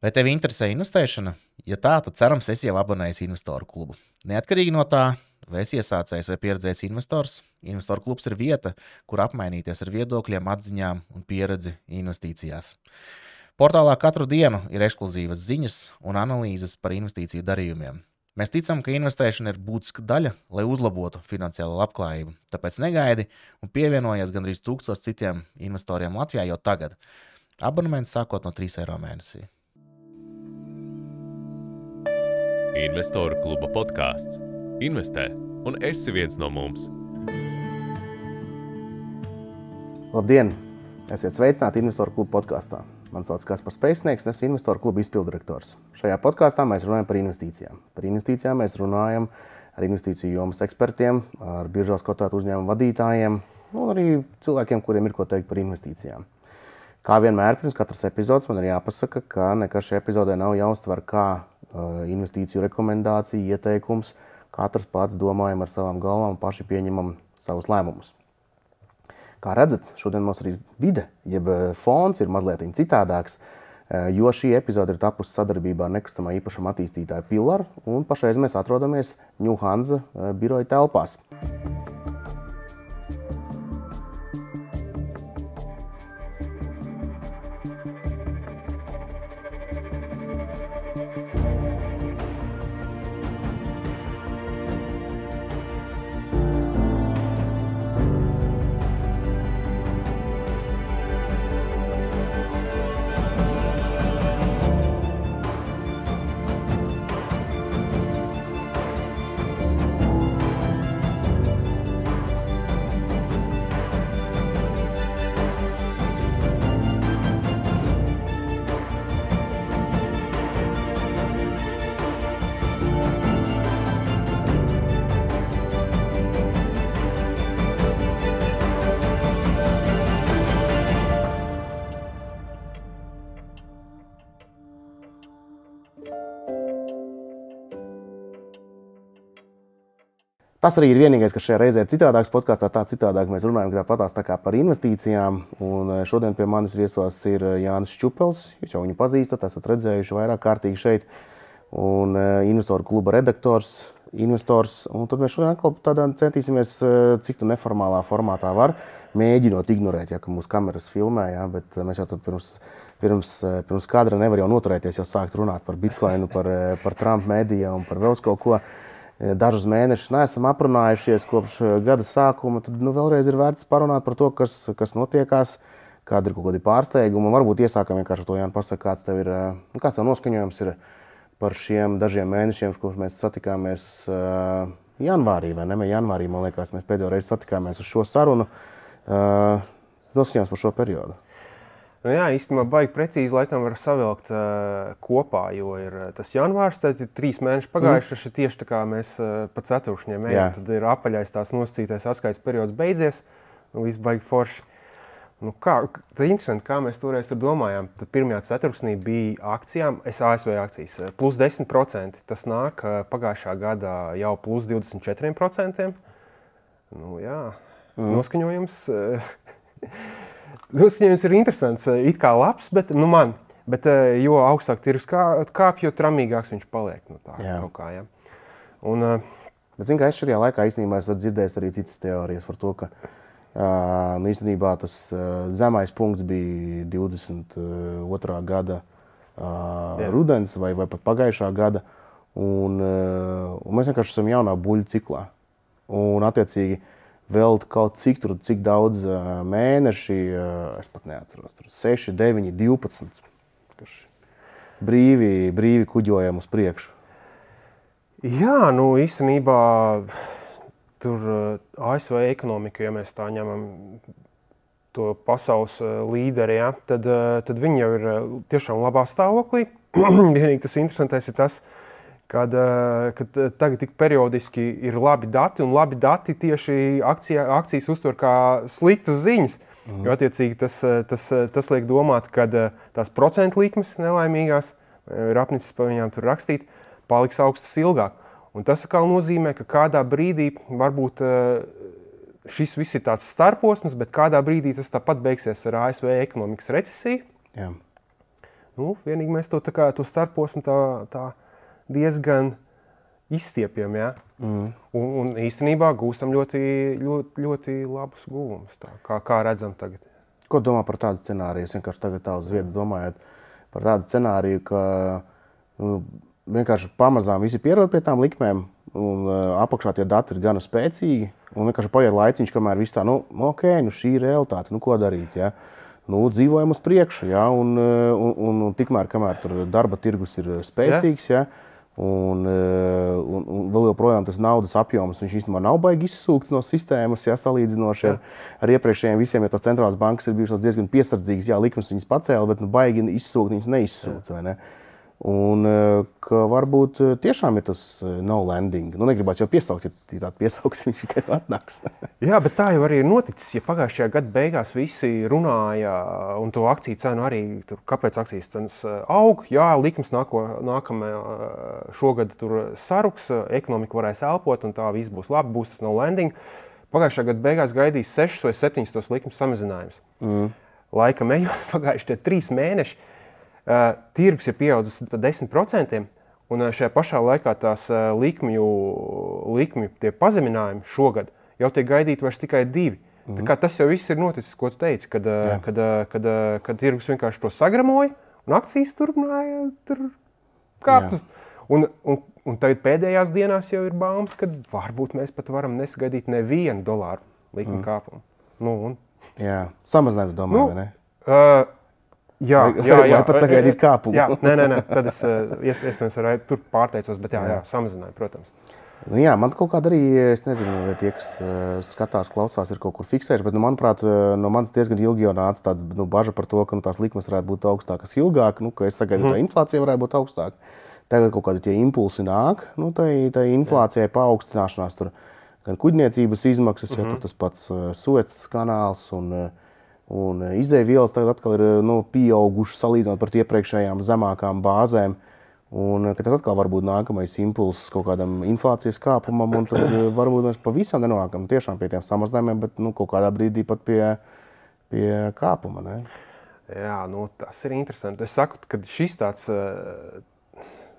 Vai tevi interesē investēšana? Ja tā, tad cerams, esi jau abonējis investoru klubu. Neatkarīgi no tā, vai esi iesācējs vai pieredzējis investors, investoru klubs ir vieta, kur apmainīties ar viedokļiem, atziņām un pieredzi investīcijās. Portālā katru dienu ir ekskluzīvas ziņas un analīzes par investīciju darījumiem. Mēs ticam, ka investēšana ir būtiska daļa, lai uzlabotu finansiālo labklājību. Tāpēc negaidi un pievienojies gandrīz 1000 citiem investoriem Latvijā jau tagad. Abonements sākot no 3 eiro mēnesī. Investoru kluba podkāsts. Investē, un esi viens no mums. Labdien! Esiet sveicināti Investoru kluba podkāstā. Mani sauc Kaspars Pēcnieks, un esmu Investoru kluba izpilddirektors. Šajā podkāstā mēs runājam par investīcijām. Par investīcijām mēs runājam ar investīciju jomas ekspertiem, ar biržās kotētu uzņēmumu vadītājiem un arī cilvēkiem, kuriem ir ko teikt par investīcijām. Kā vienmēr pirms katras epizodes man ir jāpasaka, ka nekas šajā epizodē nav jāuztver kā investīciju rekomendācija, ieteikums. Katrs pats domājam ar savām galvām un paši pieņemam savus lēmumus. Kā redzat, šodien mums arī vide, jeb fons ir mazliet citādāks, jo šī epizode ir tapusi sadarbībā ar nekustamā īpašuma attīstītāju Pillar, un pašreiz mēs atrodamies New Hansa biroja telpās. Tas arī ir vienīgais, kas šajā reizē ir citādāks podkāstā. Tā citādāk mēs runājam tāpatās tā kā par investīcijām. Un šodien pie manis viesos ir Jānis Čupels. Jūs jau viņu pazīstat, esat redzējuši vairāk kārtīgi šeit. Un investoru kluba redaktors, investors. Un tad mēs šodien atkal tādā centīsimies, cik tu neformālā formātā var, mēģinot ignorēt, ja ka mūsu kameras filmē, ja, bet mēs jau tad pirms kadra nevar jau noturēties, jau sākt runāt par Bitcoinu, par Trump mediju un par vēl kaut ko. Dažus mēnešus neesam aprunājušies kopš gada sākuma, tad vēlreiz ir vērts parunāt par to, kas notiekās, kāda ir kaut kādi pārsteigumi. Varbūt iesākam vienkārši to, Jāni, pasaka, kāds tev noskaņojums ir par šiem dažiem mēnešiem, kopš mēs satikāmies janvārī, vai ne? Janvārī, man liekas, mēs pēdējo reizi satikāmies uz šo sarunu. Noskaņojums par šo periodu. Nu jā, īstenībā baigi precīzi laikam var savilkt kopā, jo ir tas janvārs, tad ir 3 mēneši pagājuši, tas ir tieši tā kā mēs pa ceturkšņiem ejam, tad ir apaļais tās nosacītais atskaites periods beidzies, un viss baigi forši. Nu kā, tad interesanti, kā mēs toreiz tur domājām, tad pirmajā ceturksnī bija akcijām, ASV akcijas, plus 10%, tas nāk pagājušā gadā jau plus 24%. Nu jā, noskaņojums... Noskaņojums ir interesants, it kā labs, bet jo augstāk tirgus kāpj, jo tramīgāks viņš paliek. Nu, tā, kaut kā, ja. Bet zinu, ka es šajā laikā īstenībā esmu dzirdējis arī citas teorijas par to, ka īstenībā tas zemais punkts bija 22. gada rudens vai pat pagājušā gada, un mēs vienkārši esam jaunā buļļu ciklā. Un attiecīgi vēl kaut cik daudz mēneši, es pat neatceros, 6, 9, 12, brīvi kuģojam uz priekšu. Jā, nu īstenībā tur ASV ekonomika, ja mēs tā ņemam to pasaules līderi, ja, tad viņi jau ir tiešām labā stāvoklī. Vienīgi tas interesantais ir tas, kad tagad tik periodiski ir labi dati, un labi dati tieši akcijas uztver kā sliktas ziņas. Jo attiecīgi tas liek domāt, ka tās procentu likmes nelaimīgās, ir apnicis pa viņām tur rakstīt, paliks augstas ilgāk. Un tas atkal nozīmē, ka kādā brīdī varbūt šis viss ir tāds starposms, bet kādā brīdī tas tāpat beigsies ar ASV ekonomikas recesiju. Jā. vienīgi mēs to starposmu tā diezgan izstiepjam, ja? Un īstenībā gūstam ļoti, ļoti, ļoti labus guvumus, kā redzam tagad. Ko domā par tādu scenāriju? Es vienkārši tagad tā uz vietas domājot par tādu scenāriju, ka vienkārši pamazām visi pierod pie tām likmēm un apakšā tie dati ir gana spēcīgi un vienkārši paiet laiciņš, kamēr viss tā, šī ir realitāte, ko darīt, ja? Dzīvojam uz priekšu, ja? Un tikmēr, kamēr tur darba tirgus ir spēcīgs, ja? Un vēl joprojām tas naudas apjoms, viņš īstenībā nav baigi izsūkts no sistēmas, ja, salīdzinoši ar iepriekšējiem visiem, jo tās centrālās bankas ir bijušas diezgan piesardzīgas, jā, likmes viņas pacēla, bet baigi izsūkt viņas neizsūc, vai ne? Un ka varbūt tiešām ir tas no landing. Negribētu jau piesaukt, ja tādu piesauks, viņš tikai atnāks. Jā, bet tā jau arī ir noticis. Ja pagājušajā gada beigās visi runāja un to akciju cenu arī, kāpēc akcijas cenas aug, jā, likums nākamajā šogad tur saruks, ekonomika varēs elpot un tā viss būs labi, būs tas no landing. Pagājušajā gada beigās gaidīs 6 vai 7 tos likums samazinājums. Laika ejot, pagājuši tie 3 mēneši. Tirgus ir pieaudzis par 10%, un šajā pašā laikā tās likmju tie pazeminājumi šogad jau tiek gaidīti vairs tikai 2. Tā kā tas jau viss ir noticis, ko tu teici, kad tirgus vienkārši to sagramoja, un akcijas turpināja kāpt. Un tagad pēdējās dienās jau ir baumas, ka varbūt mēs pat varam nesagaidīt $1 likmi kāpumu. Jā, samazinājums domāju, vai ne? Jā, pat sagaidīt kāpumu. Jā, nē, tad es iespējams varēju tur pārteicos, bet jā, samazināju, protams. Jā, man kaut kāda arī, es nezinu, vai tie, kas skatās, klausās, ir kaut kur fiksējuši, bet, manuprāt, no manis diezgan ilgi jau nāca tāda baža par to, ka tās likmes varētu būt augstākas ilgāk, ka es sagaidu, ka inflācija varētu būt augstāka. Tagad kaut kādi tie impulsi nāk, tai inflācijai paaugstināšanās tur gan kuģniecības izmaksas, jo tur tas pats Suecas kanāls un izejvielas tagad atkal ir pieaugušas salīdzinot par iepriekšējām zemākām bāzēm. Un ka tas atkal var būt nākamais impulss kaut kādam inflācijas kāpumam, un tad varbūt mēs pavisam nenonākam tiešām pie tiem samazinājumiem, bet kaut kādā brīdī pat pie kāpuma. Ne? Jā, tas ir interesanti. Es saku, ka šis tāds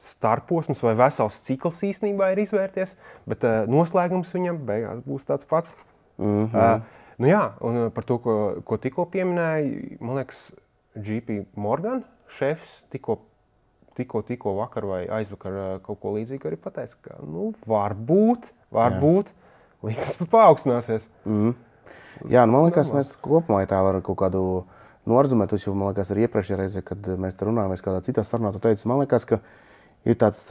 starposms vai vesels cikls īstenībā ir izvērties, bet noslēgums viņam beigās būs tāds pats. Jā, un par to, ko tikko pieminēja, man liekas, JP Morgan šefs tikko vakar vai aizvakar kaut ko līdzīgu arī pateica, ka varbūt likums paaugstināsies. Jā, man liekas, mēs kopumā tā varam kaut kādu norzumēt, jo man liekas arī iepriekšējā reize, kad mēs te runājamies kādā citā sarunā, tu teici, man liekas, ka ir tāds,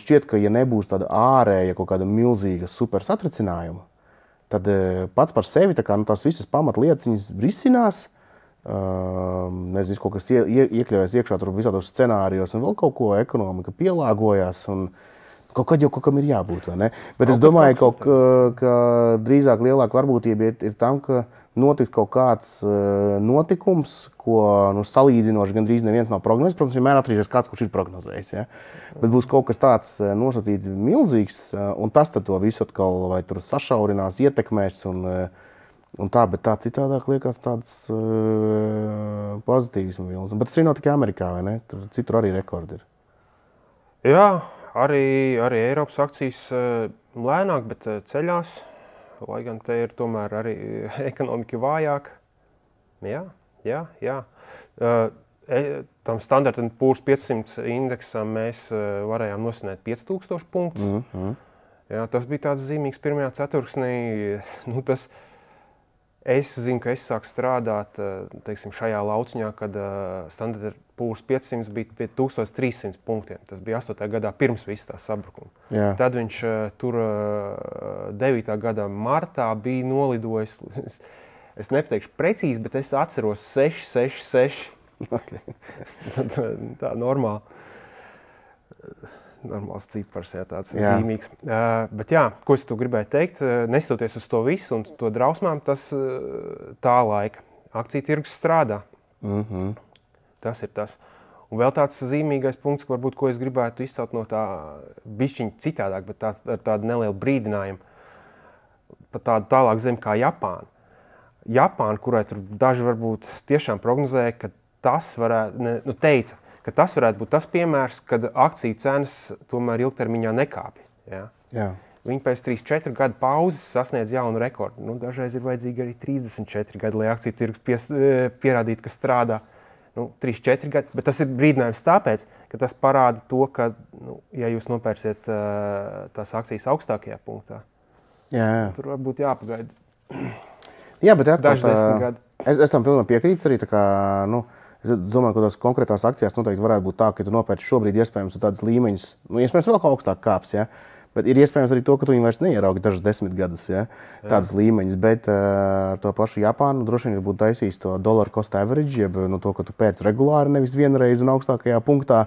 šķiet, ka ja nebūs tāda ārēja kaut kāda milzīga super satricinājuma, tad pats par sevi tās visas pamatlietas viņas risinās. Nezinu, kaut kas iekļaujas iekšā tur visādos scenārijos un vēl kaut ko ekonomika pielāgojās un kaut kam ir jābūt, vai ne? Bet es domāju, ka drīzāk lielāka varbūtība ir tam, ka notiks kaut kāds notikums, ko salīdzinoši gandrīz neviens nav prognozējis. Protams, vienmēr atradīsies kāds, kurš ir prognozējis, ja? Bet būs kaut kas tāds nosacīti milzīgs, un tas tad to visu atkal vai tur sašaurinās, ietekmēs un tā, bet tā citādāk liekas tāds pozitīvismu vilnis. Bet tas arī nav tikai Amerikā, vai ne? Citur arī rekordi ir. Jā, arī Eiropas akcijas lēnāk, bet ceļās, lai gan te ir tomēr arī ekonomika vājāka. Jā. Tam Standard & Poor's 500 indeksam mēs varējām nosinēt 5000 punktus. Jā, tas bija tāds zīmīgs pirmajā ceturksnī. Es zinu, ka es sāku strādāt šajā lauciņā, kad Standard & Poor's 500 bija pie 1300 punktiem. Tas bija 8. gadā pirms viss tā sabrukuma. Jā. Tad viņš tur 9. gada martā bija nolidojis, es nepateikšu precīzi, bet es atceros 666. Okay. Tā normāls cipars, jā, tāds zīmīgs. Bet jā, ko es tu gribēju teikt, nestoties uz to visu un to drausmām, tas tā laika. Akciju tirgus strādā. Tas ir tas. Un vēl tāds zīmīgais punkts, varbūt, ko es gribētu izcelt no tā bišķiņa citādāk, bet ar tādu nelielu brīdinājumu. Pat tādu tālāk zemi kā Japāna. Japāna, kurai tur daži varbūt tiešām prognozēja, ka tas varētu, teica, ka tas varētu būt tas piemērs, kad akciju cenas tomēr ilgtermiņā nekāpja. Ja? Jā. Viņi pēc 3-4 gadu pauzes sasniedz jaunu rekordu. Nu, dažreiz ir vajadzīgi arī 34 gadi, lai akciju tirgus pierādītu, ka strādā. 3-4 gadi, bet tas ir brīdinājums tāpēc, ka tas parāda to, ka, ja jūs nopērsiet tās akcijas augstākajā punktā, tur varbūt jāpagaida. Jā, bet daži 10 gadi. Es tam pilnīgi piekrītu arī, es domāju, ka tās konkrētās akcijās noteikti varētu būt tā, ka tu nopērci šobrīd iespējams tādas līmeņus, iespējams vēl kā augstāk kāps, ja? Bet ir iespējams arī to, ka tu viņu vairs neieraugi dažas 10 gadus, ja? Tādas līmeņas, bet ar to pašu Japānu droši vien būtu taisījis to dollar cost average, jeb to, ka tu pērc regulāri, nevis vienreiz un augstākajā punktā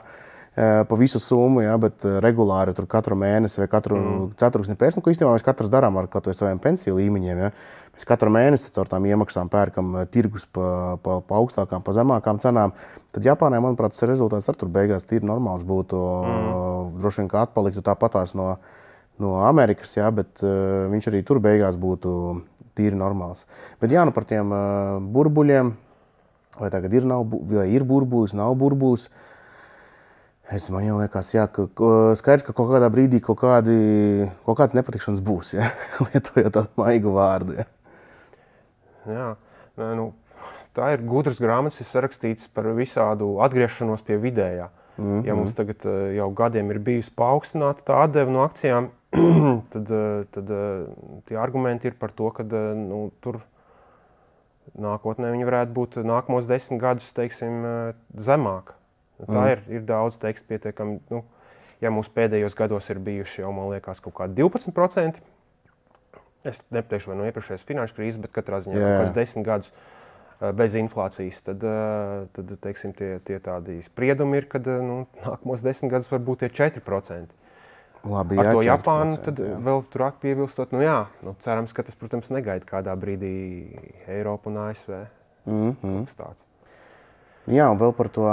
pa visu summu, ja? Bet regulāri tur katru mēnesi vai katru ceturksni pērc, ko īstenībā mēs katrs darām ar katru saviem pensiju līmeņiem, ja? Mēs katru mēnesi caur tām iemaksām pērkam tirgus pa augstākām, pa zemākām cenām. Tad Japānai, manuprāt, tas rezultāts ar tur beigās tīri normāls būtu. Droši vien, ka atpaliktu tāpatās no Amerikas, ja, bet viņš arī tur beigās būtu tīri normāls. Bet jā, par tiem burbuļiem, vai tagad ir burbulis, nav burbulis, man jau liekas, jā, ka skaidrs, ka kaut kādā brīdī kaut kāds nepatikšanas būs, ja, lietojot tādu maigu vārdu. Ja. Jā, tā ir gudras grāmatas, ir sarakstītas par visādu atgriešanos pie vidējā. Ja mums tagad jau gadiem ir bijusi paaugstināta tā atdeve no akcijām, tad tie argumenti ir par to, ka tur nākotnē viņi varētu būt nākamos 10 gadus, teiksim, zemāk. Tā ir daudz tekstu pietiekami. Ja mums pēdējos gados ir bijuši jau, man liekas, kaut kādi 12%, es nepateikšu, vai no iepriekšējās finanšu krīzes, bet katrā ziņā kaut kāds 10 gadus bez inflācijas, tad teiksim, tie tādi spriedumi ir, kad nākamos 10 gadus var būt tie 4%. Labi, ar to Japānu tad vēl tur piebilstot, cerams, ka tas, protams, negaida kādā brīdī Eiropu un ASV. Tāds. Jā, un vēl par to,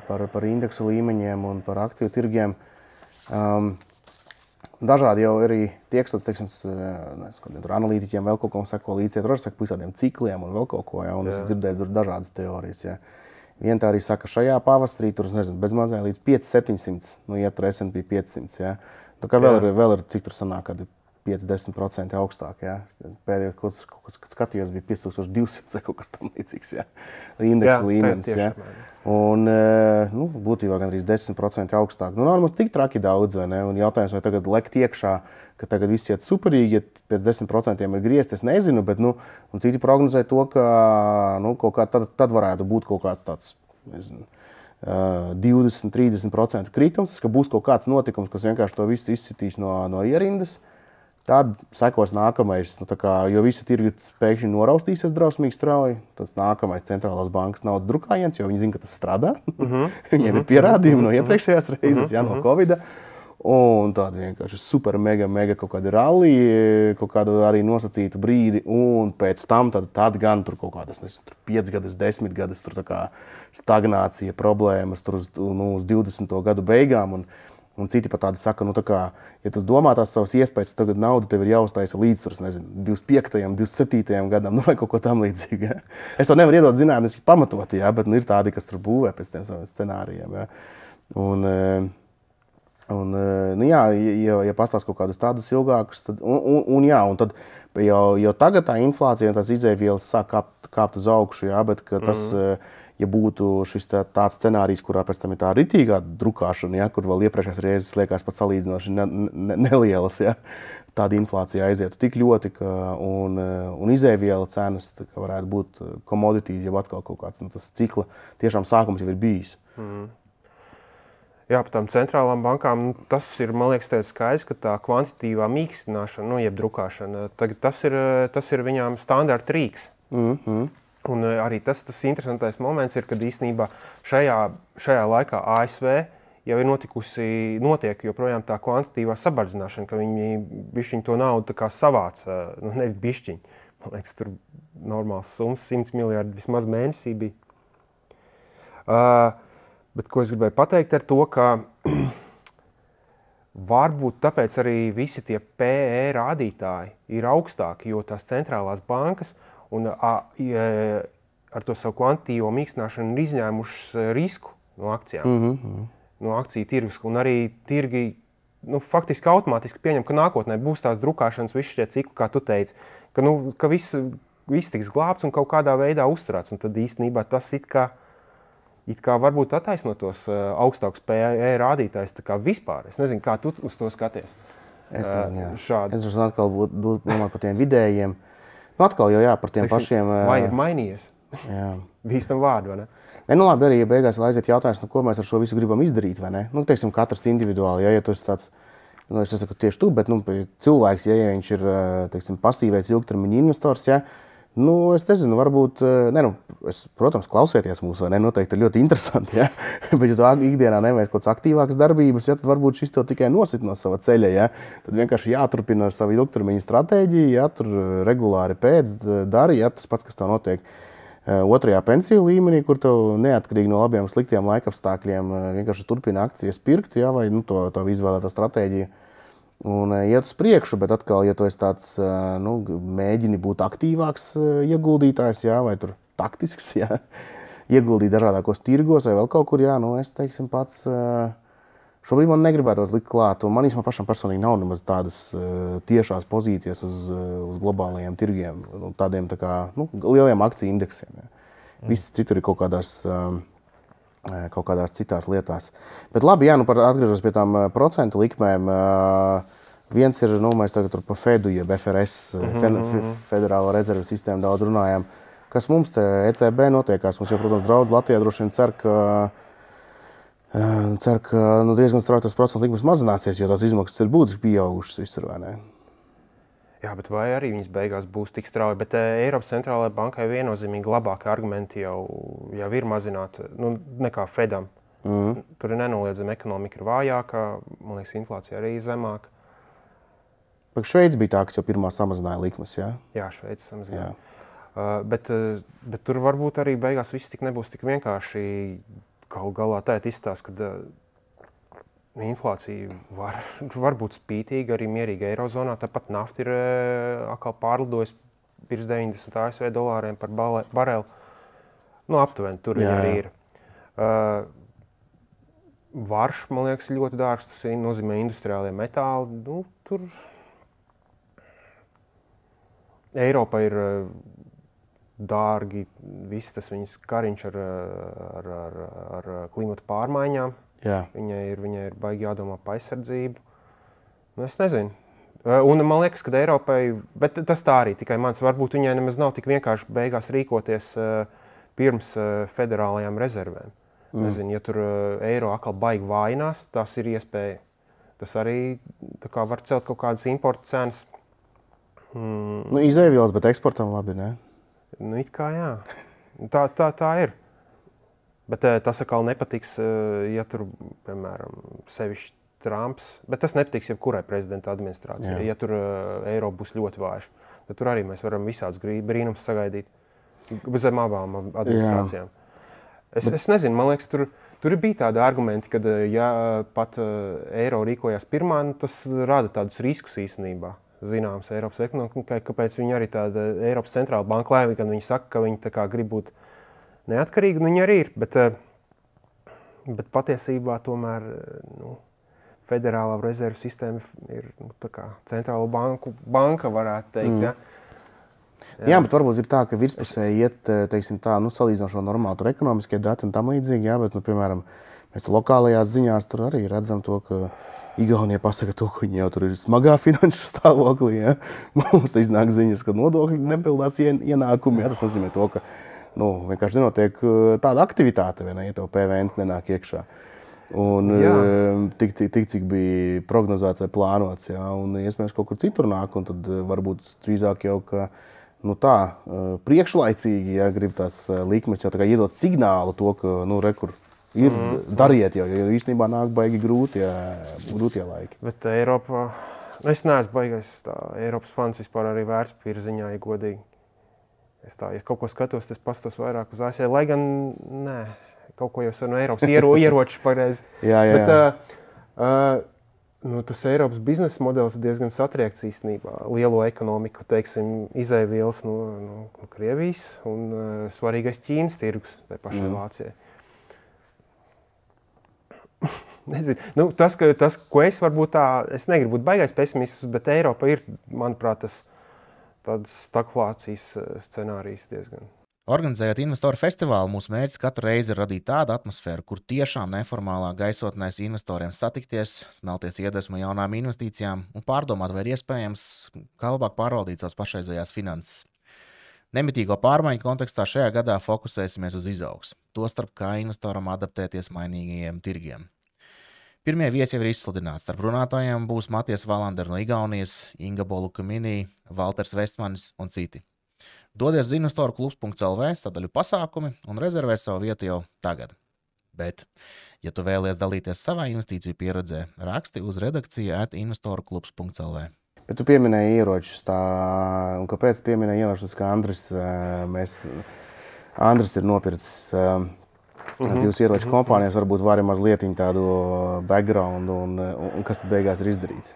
par indeksu līmeņiem un par akciju tirgiem. Dažādi jau arī tiekstot, teiksim, tur analītiķiem vēl kaut ko sako līdzi, tur arī saka visādiem cikliem un vēl kaut ko, ja, un es dzirdēju tur dažādas teorijas, ja. Vien tā arī saka, šajā pavasarī tur, bez mazai līdz 500-700, iet tur S&P 500, ja. Tā kā vēl ir, cik tur sanāk, kādi 5-10% augstāk, ja. Pēdējā, kad skatījos, bija 5200 vai kaut kas tam līdzīgs, ja. Indeksa līmenis, ja. Un, būtībā gan arī 10% augstāk. Nav mums tik traki daudz, vai ne? Un jautājums, vai tagad lekt iekšā, ka tagad viss iet superīgi, ja pēc 10% ir griezts, es nezinu, bet, un citi prognozē to, ka, kaut kā tad varētu būt kaut kāds tāds, nezinu, 20-30% kritums, ka būs kaut kāds notikums, kas vienkārši to visu izsitīs no ierindas. Tad sekos nākamais, jo visi tirgi pēkšņi noraustīsies drausmīgi strauji. Tas nākamais centrālās bankas naudas drukājiens, jo viņi zina, ka tas strādā. Viņiem ir pierādījumi no iepriekšējās reizes, no Covida. Un tāda vienkārši super mega kaut kāda ralli, kaut kādu arī nosacītu brīdi. Un pēc tam tad gan tur kaut kādas 5 gadus, 10 gadus, tur tā kā stagnācija, problēmas tur uz 20. gadu beigām. Un citi pat tādi saka, ja tu domā tās savas iespējas, tagad naudu tev ir jāuztaisa līdz, 25. 27. gadam, vai kaut ko tam līdzīgi. Ja? Es to nevaru iedot zinātniski pamatot, ja? Bet ir tādi, kas tur būvē pēc tiem saviem scenārijiem. Ja? Ja pastāst kaut kādus tādus ilgākus, tad, un tad jau tagad tā inflācija un tās izēvielas sāk kāpt uz augšu, ja? Bet ka tas... Ja būtu šis tāds scenārijs, kurā pēc tam ir tā ritīgā drukāšana, ja, kur vēl iepriekšējās reizes liekas pat salīdzinoši nelielas, ja, tāda inflācija aizietu tik ļoti, un izēvielu cenas varētu būt commodities, jau atkal kaut kāds tas cikla tiešām sākums jau ir bijis. Jā, par tām centrālām bankām, tas ir, man liekas, skaidrs, ka tā kvantitīvā mīkstināšana, jeb drukāšana, tas ir viņām standarta rīks. Un arī tas interesantais moments ir, kad īstenībā šajā laikā ASV jau ir notiek joprojām tā kvantitīvā sabardzināšana, ka viņi bišķiņ to naudu tā kā savāc, nevis bišķiņ. Man liekas, tur normāls summas, 100 miljardi vismaz mēnesī bija. Bet ko es gribēju pateikt ar to, ka varbūt tāpēc arī visi tie PE rādītāji ir augstāki, jo tās centrālās bankas un ar to savu kvantitīvo mīkstināšanu ir izņēmušas risku no akcijām, no akciju tirgus, un arī tirgi faktiski automātiski pieņem, ka nākotnē būs tās drukāšanas, visi šie cikli, kā tu teici, ka viss tiks glābts un kaut kādā veidā uzturēts, un tad īstenībā tas it kā varbūt attaisno tos augstākus PE rādītājus tā kā vispār. Es nezinu, kā tu uz to skaties. Es varu atkal domāt par tiem vidējiem. Atkal jau par tiem pašiem... Vai ir mainījies? Jā. Bīstam vārdu, vai ne? Labi, arī beigās vēl aiziet jautājums, ko mēs ar šo visu gribam izdarīt, vai ne? Teiksim, katrs individuāli, ja tu esi tāds, es nesaku tieši tu, bet cilvēks, ja viņš ir, teiksim, pasīvais ilgtermiņa investors, ja, es nezinu, varbūt, protams, klausieties mūs, vai ne, noteikti ir ļoti interesanti, ja, bet ja tu ikdienā nevajag kaut kāds aktīvākas darbības, ja, tad varbūt šis to tikai nosit no sava ceļa, ja, tad vienkārši jāturpina ar savu ilgtermiņa stratēģiju, ja, tur regulāri pēc dari, ja, tas pats, kas tev notiek otrajā pensiju līmenī, kur tev neatkarīgi no labiem sliktiem laikapstākļiem vienkārši turpina akcijas pirkt, ja, vai to izvēlēto stratēģiju un iet uz priekšu, bet atkal, ja tu esi tāds, mēģini būt aktīvāks ieguldītājs, ja, vai tur taktisks, ja, ieguldīt dažādākos tirgos vai vēl kaut kur, ja, es teiksim pats, šobrīd man negribētos likt klāt, un man īstenībā pašam personīgi nav nemaz tādas tiešās pozīcijas uz globālajiem tirgiem, tādiem tā kā, lieliem akciju indeksiem. Ja. Visi citur ir kaut kādās citās lietās. Bet labi, atgriežos pie tām procentu likmēm. Viens ir, mēs tagad tur pa Fedu, jeb FRS, Federālo rezervu sistēmu daudz runājam. Kas mums te ECB notiekās? Mums jau, protams, draudz Latvijā droši vien cer, ka diezgan strauji tas procentu likmes mazināsies, jo tās izmaksas ir būtiski pieaugušas visur, vai ne? Jā, bet vai arī viņas beigās būs tik strauji, bet Eiropas centrālajai bankai viennozīmīgi labākie argumenti jau ir mazināt, nekā Fedam. Tur ir nenoliedzami ekonomika ir vājāka, man liekas, inflācija arī zemāka. Šveice bija tā, kas jau pirmā samazināja likmes, jā? Jā, Šveice samazināja. Bet tur varbūt arī beigās viss nebūs tik vienkārši. Galu galā tā izstāsta, ka inflācija var būt spītīga arī mierīga Eirozonā. Tāpat nafta ir atkal pārlidojusi pirms 90 ASV dolāriem par bareli. Aptuveni tur viņa arī ir. Varš, man liekas, ļoti dārgs. Tas nozīmē industriālie metāli. Tur Eiropa ir dārgi, viss tas viņas kariņš ar klimatu pārmaiņām. Jā. Viņai ir baigi jādomā par aizsardzību. Es nezinu. Un man liekas, ka Eiropai, bet tas tā arī tikai mans, varbūt viņai nemaz nav tik vienkārši beigās rīkoties pirms federālajām rezervēm. Nezinu, ja tur eiro atkal baigi vājinās, tas ir iespēja. Tas arī tā kā var celt kaut kādas importa cenas. Izēvielas, bet eksportam labi, ne? It kā jā. Tā ir. Bet tas atkal nepatiks, ja tur, piemēram, sevišķi Trumps, bet tas nepatiks jebkurai prezidenta administrācijai. Ja tur eiro būs ļoti vājš, tad tur arī mēs varam visādus brīnums sagaidīt zem abām administrācijām. Es nezinu, man liekas, tur bija tādi argumenti, kad ja pat eiro rīkojās pirmā, tas rada tādus riskus īstenībā. Zināms, Eiropas ekonomikai, kāpēc viņi arī tāda Eiropas centrāla banka lēma, kad viņi saka, ka viņi tā kā grib būt neatkarīgi, viņi arī ir, bet patiesībā tomēr federālā rezervu sistēma ir tā kā centrāla banka varētu teikt, ja? Jā, bet varbūt ir tā, ka virspusē iet, teiksim tā, salīdzinoši normāli tur ekonomiskie dati un tam līdzīgi, jā, bet, piemēram, mēs lokālajās ziņās tur arī redzam to, ka Igaunija pasaka to, ka viņi jau tur ir smagā finanšu stāvoklī. Ja? Mums te iznāk ziņas, ka nodokļi nepildās ienākumi. Ja? Tas nozīmē to, ka vienkārši nenotiek tāda aktivitāte, ja tev PVNs nenāk iekšā. Un tik cik bija prognozēts vai plānots. Ja? Un iespējams kaut kur citur nāk, un tad varbūt drīzāk jau, ka priekšlaicīgi, ja grib tās likmes, jau tā kā iedot signālu to, ka rekur. Dariet jau, jo īstenībā nāk baigi grūtie laiki. Bet Eiropā, es neesmu baigais Eiropas fans vispār arī vērtspapīra ziņā, ja godīgi. Ja kaut ko skatos, tas pastos vairāk uz ASV, lai gan, kaut ko jau no Eiropas ieroči pareizi. Jā. Bet Tas Eiropas biznesa modelis ir diezgan satriekts īstenībā. Lielo ekonomiku, teiksim, izēvielas no Krievijas un svarīgais Ķīnas tirgus tai pašai Vācijai. Nezinu. Tas, ko es varbūt es negribu būt baigais pesimisms, bet Eiropa ir, manuprāt, tāds stagflācijas scenārijs diezgan. Organizējot investoru festivālu, mūsu mērķis katru reizi ir radīt tādu atmosfēru, kur tiešām neformālā gaisotnēs investoriem satikties, smelties iedvesmu jaunām investīcijām un pārdomāt, vai ir iespējams kā labāk pārvaldīt savas pašreizējās finanses. Nemitīgo pārmaiņu kontekstā šajā gadā fokusēsimies uz izaugsmi, tostarp kā investoram adaptēties mainīgajiem tirgiem. Pirmie viesi jau ir izsludināti. Starp runātājiem būs Matijas Valander no Igaunijas, Inga Bolukamini, Valters Vestmanis un citi. Dodies uz investorklubs.lv sadaļu pasākumi un rezervē savu vietu jau tagad. Bet, ja tu vēlies dalīties savā investīciju pieredzē, raksti uz redakcija@investorklubs.lv. Bet tu pieminēji ieročus un kāpēc pieminēji ieročus, ka Andris ir nopircis divas ieroču kompānijas, varbūt vari mazliet tādu background un kas tad beigās ir izdarīts?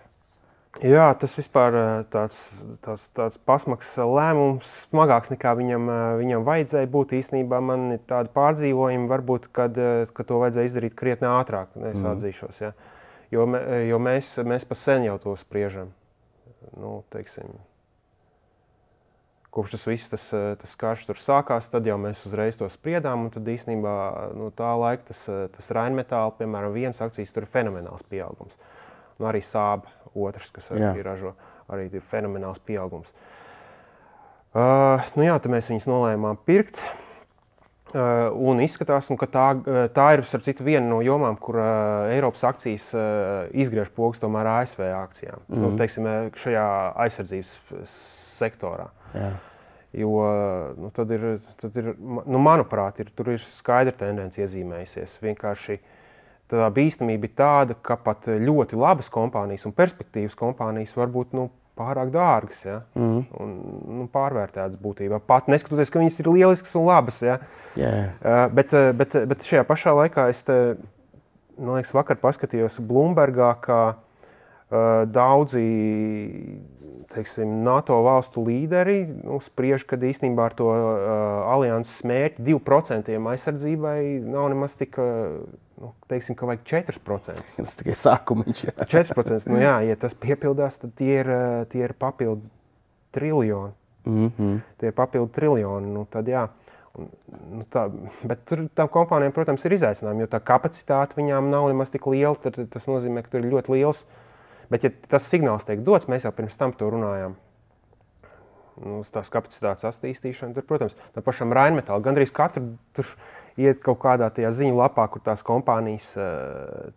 Jā, tas vispār tāds pasmaksas lēmums, smagāks nekā viņam vajadzēja būt. Īstenībā man ir tādi pārdzīvojumi, varbūt, ka to vajadzēja izdarīt krietni ātrāk, es atzīšos. Ja? Jo mēs pa sen jau to spriežam. Teiksim, kopš tas viss tas karš tur sākās, tad jau mēs uzreiz to spriedām, un tad īstenībā tā laika tas Rheinmetall, piemēram, vienas akcijas tur ir fenomenāls pieaugums. Arī Saab, otrs, kas arī ražo, arī ir fenomenāls pieaugums. Tad mēs viņus nolēmām pirkt, un izskatās, ka tā ir, starp citu, viena no jomām, kur Eiropas akcijas izgriež pogas tomēr ASV akcijām, teiksim, šajā aizsardzības sektorā. Jā. Jo tad ir, manuprāt, tur ir skaidra tendence iezīmējusies. Vienkārši tā bīstamība ir tāda, ka pat ļoti labas kompānijas un perspektīvas kompānijas var būt pārāk dārgas, ja? Un pārvērtētas būtībā. Pat neskatoties, ka viņas ir lieliskas un labas. Ja? Bet šajā pašā laikā es man liekas, vakar paskatījos Bloombergā, ka daudzi, teiksim, NATO valstu līderi spriež, ka īstenībā ar to alianses mērķi 2% aizsardzībai nav nemaz tik, teiksim, ka vajag 4%. Tas tikai sākumiņš. 4%, ja tas piepildās, tad tie ir papildu triljoni. Tie ir papildu triljoni, tad jā. Bet tām kompānijām, protams, ir izaicinājumi, jo tā kapacitāte viņām nav nemaz tik liela, tas nozīmē, ka tur ir ļoti liels. Bet, ja tas signāls tiek dots, mēs jau pirms tam to runājām, tās kapacitātes attīstīšana, tur, protams, tā pašam Rheinmetall, gandrīz katru tur iet kaut kādā tajā ziņu lapā, kur tās kompānijas,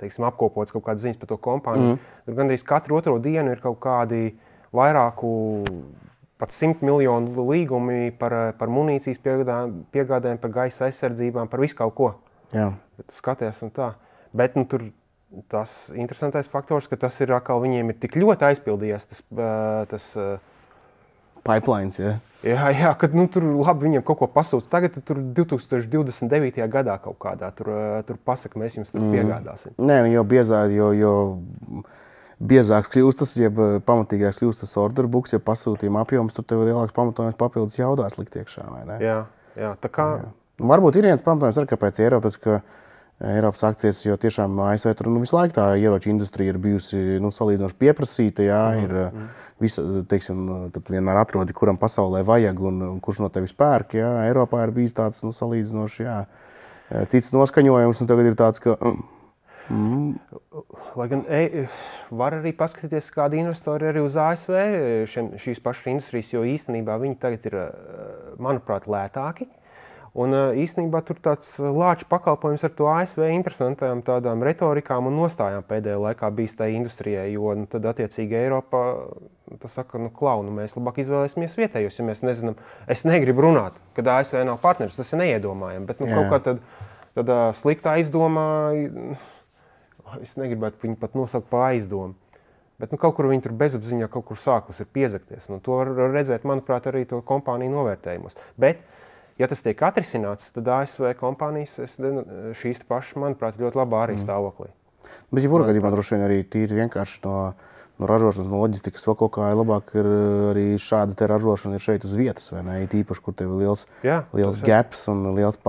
teiksim, apkopotas kaut kādas ziņas par to kompāniju, tur gandrīz katru otro dienu ir kaut kādi vairāku, pat 100 miljonu līgumi par munīcijas piegādēm, par gaisa aizsardzībām, par visu kaut ko. Jā. Tu skaties un tā. Bet, tur tas interesantais faktors, ka tas ir atkal viņiem ir tik ļoti aizpildījies tas pipelines, ja? Jā, kad tur labi viņiem kaut ko pasūta. Tagad tur 2029. gadā kaut kādā tur pasaka, mēs jums tur piegādāsim. Nē, jo biezāks kļūst tas, ja pamatīgāks kļūst tas order books, ja pasūtījuma apjoms, tur tev lielāks pamatojums papildus jaudās likt iekšā, vai ne? Jā, tā kā... Jā. Varbūt ir viens pamatojums arī, kāpēc Eiropas, ka Eiropas akcijas, jo tiešām ASV tur visu laiku tā ieroču industrija ir bijusi salīdzinoši pieprasīta, ir visa, teiksim, tad vienmēr atrodi, kuram pasaulē vajag un kurš no tevis pērk, Eiropā ir bijis tāds salīdzinoši, cits noskaņojums, un tagad ir tāds, ka... Lai gan var arī paskatīties, kādi investori arī uz ASV šīs pašas industrijas, jo īstenībā viņi tagad ir, manuprāt, lētāki. Un īstenībā tur tāds lāču pakalpojums ar to ASV interesantām tādām retorikām un nostājām pēdējā laikā bijis tai industrijai, jo tad attiecīgi Eiropā tas saka, mēs labāk izvēlēsimies vietējos, ja mēs nezinām, es negribu runāt, kad ASV nav partneris, tas ir neiedomājami, bet kaut kā tad sliktā izdomā, es negribētu viņu pat nosaukt pa aizdomu, bet kaut kur viņi tur bezapziņā kaut kur sākus ir piezakties. To var redzēt, manuprāt, arī to kompāniju novērtējumos. Bet ja tas tiek atrisināts, tad ASV kompānijas šīs pašas, manuprāt, ļoti labā arī stāvoklī. Bet, ja gadījumā droši vien arī tīri vienkārši no ražošanas, no loģistikas vēl kaut kā labāk ir arī šāda te ražošana ir šeit uz vietas, vai ne? Īpaši, kur tev ir liels gaps un liels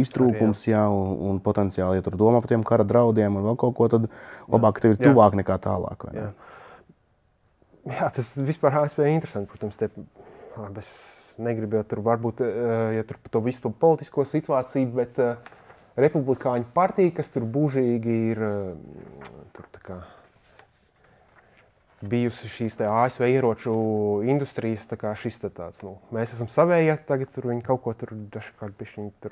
iztrūkums, jā, un potenciāli, ja tur domā par tiem kara draudiem un vēl kaut ko, tad labāk tev ir tuvāk nekā tālāk, vai ne? Jā, tas vispār ASV ir interesanti, protams, es negribu jau tur varbūt, ja tur par to visu to politisko situāciju, bet republikāņu partija, kas tur būžīgi ir tur tā kā bijusi šīs te ASV ieroču industrijas, tā kā šis tāds, mēs esam savējie, tagad tur viņi kaut ko tur dažkārt bišķiņi tur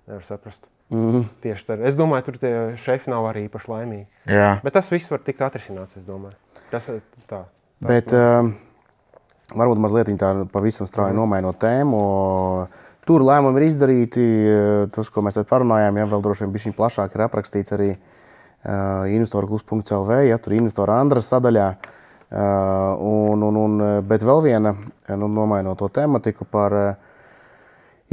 nevar saprast. Tieši tā. Es domāju, tur tie šefi nav arī īpaši laimīgi. Jā. Bet tas viss var tikt atrisināts, es domāju. Tas tā. Bet varbūt mazliet tā pavisam strauji nomainot tēmu. Tur lēmumi ir izdarīti, tas, ko mēs parunājām, ja vēl droši vien bišķiņ plašāk ir aprakstīts arī investorklubs.lv, ja tur investora Andras sadaļā. Bet vēl viena, nomainot to tematiku par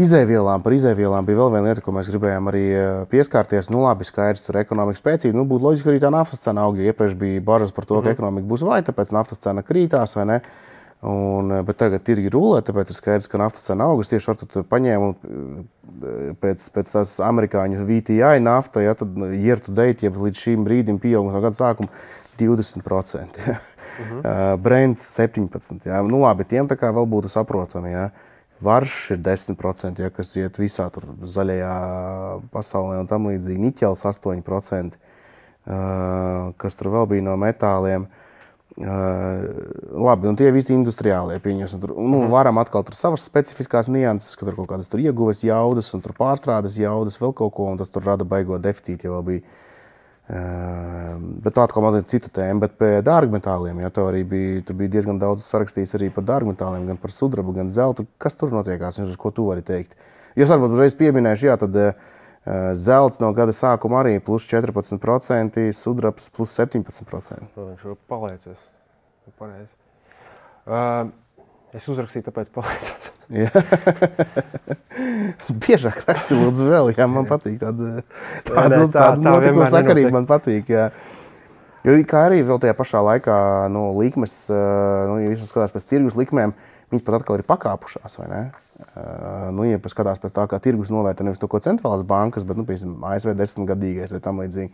izēvielām bija vēl viena lieta, ko mēs gribējām arī pieskārties. Labi, skaidrs, tur ekonomika spēcīga, būtu loģiski arī tā naftas cena aug, jo iepriekš bija bažas par to, ka ekonomika būs vai, tāpēc naftas cena krītās, vai ne? Bet tagad tirgi rulē, tāpēc ir skaidrs, ka naftas cena augas. Tieši ar to paņēmu pēc tās amerikāņu VTI nafta, ja, tad year to date, ja līdz šīm brīdim pieaugums no gada sākuma 20%. Ja. Brents 17%. Ja. Labi, tiem tā kā vēl būtu saprotami. Ja. Varš ir 10%, ja, kas iet visā tur zaļajā pasaulē un tam līdzīgi. Niķels 8%, kas tur vēl bija no metāliem. Labi, un tie visi industriālie pieņemsim. Varam atkal tur savas specifiskās nianses, ka tur kaut kādas tur ieguves jaudas un tur pārstrādes jaudas, vēl kaut ko, un tas tur rada baigo deficīti jau bija. Bet tā atkal mazliet cita tēma, bet pie dārgmetāliem, jo tev arī bija diezgan daudz sarakstījis arī par dārgmetāliem, gan par sudrabu, gan zeltu. Kas tur notiekās, ko tu vari teikt? Jūs varbūt uzreiz pieminējuši, jā, tad zelts no gada sākuma arī plus 14%, sudrabs plus 17%. Viņš jau palēcies. Pareizi. Es uzrakstīju, tāpēc palēcos. Biežāk raksti lūdzu vēl, jā, man patīk tāda notikuma sakarība, man patīk, jā. Jo kā arī vēl tajā pašā laikā likmes, ja visam skatās pēc tirgus likmēm, viņas pat atkal ir pakāpušās, vai ne? Ja skatās pēc tā, kā tirgus novērtē nevis to, ko centrālās bankas, bet, piemēram, ASV 10-gadīgais vai tam līdzīgi.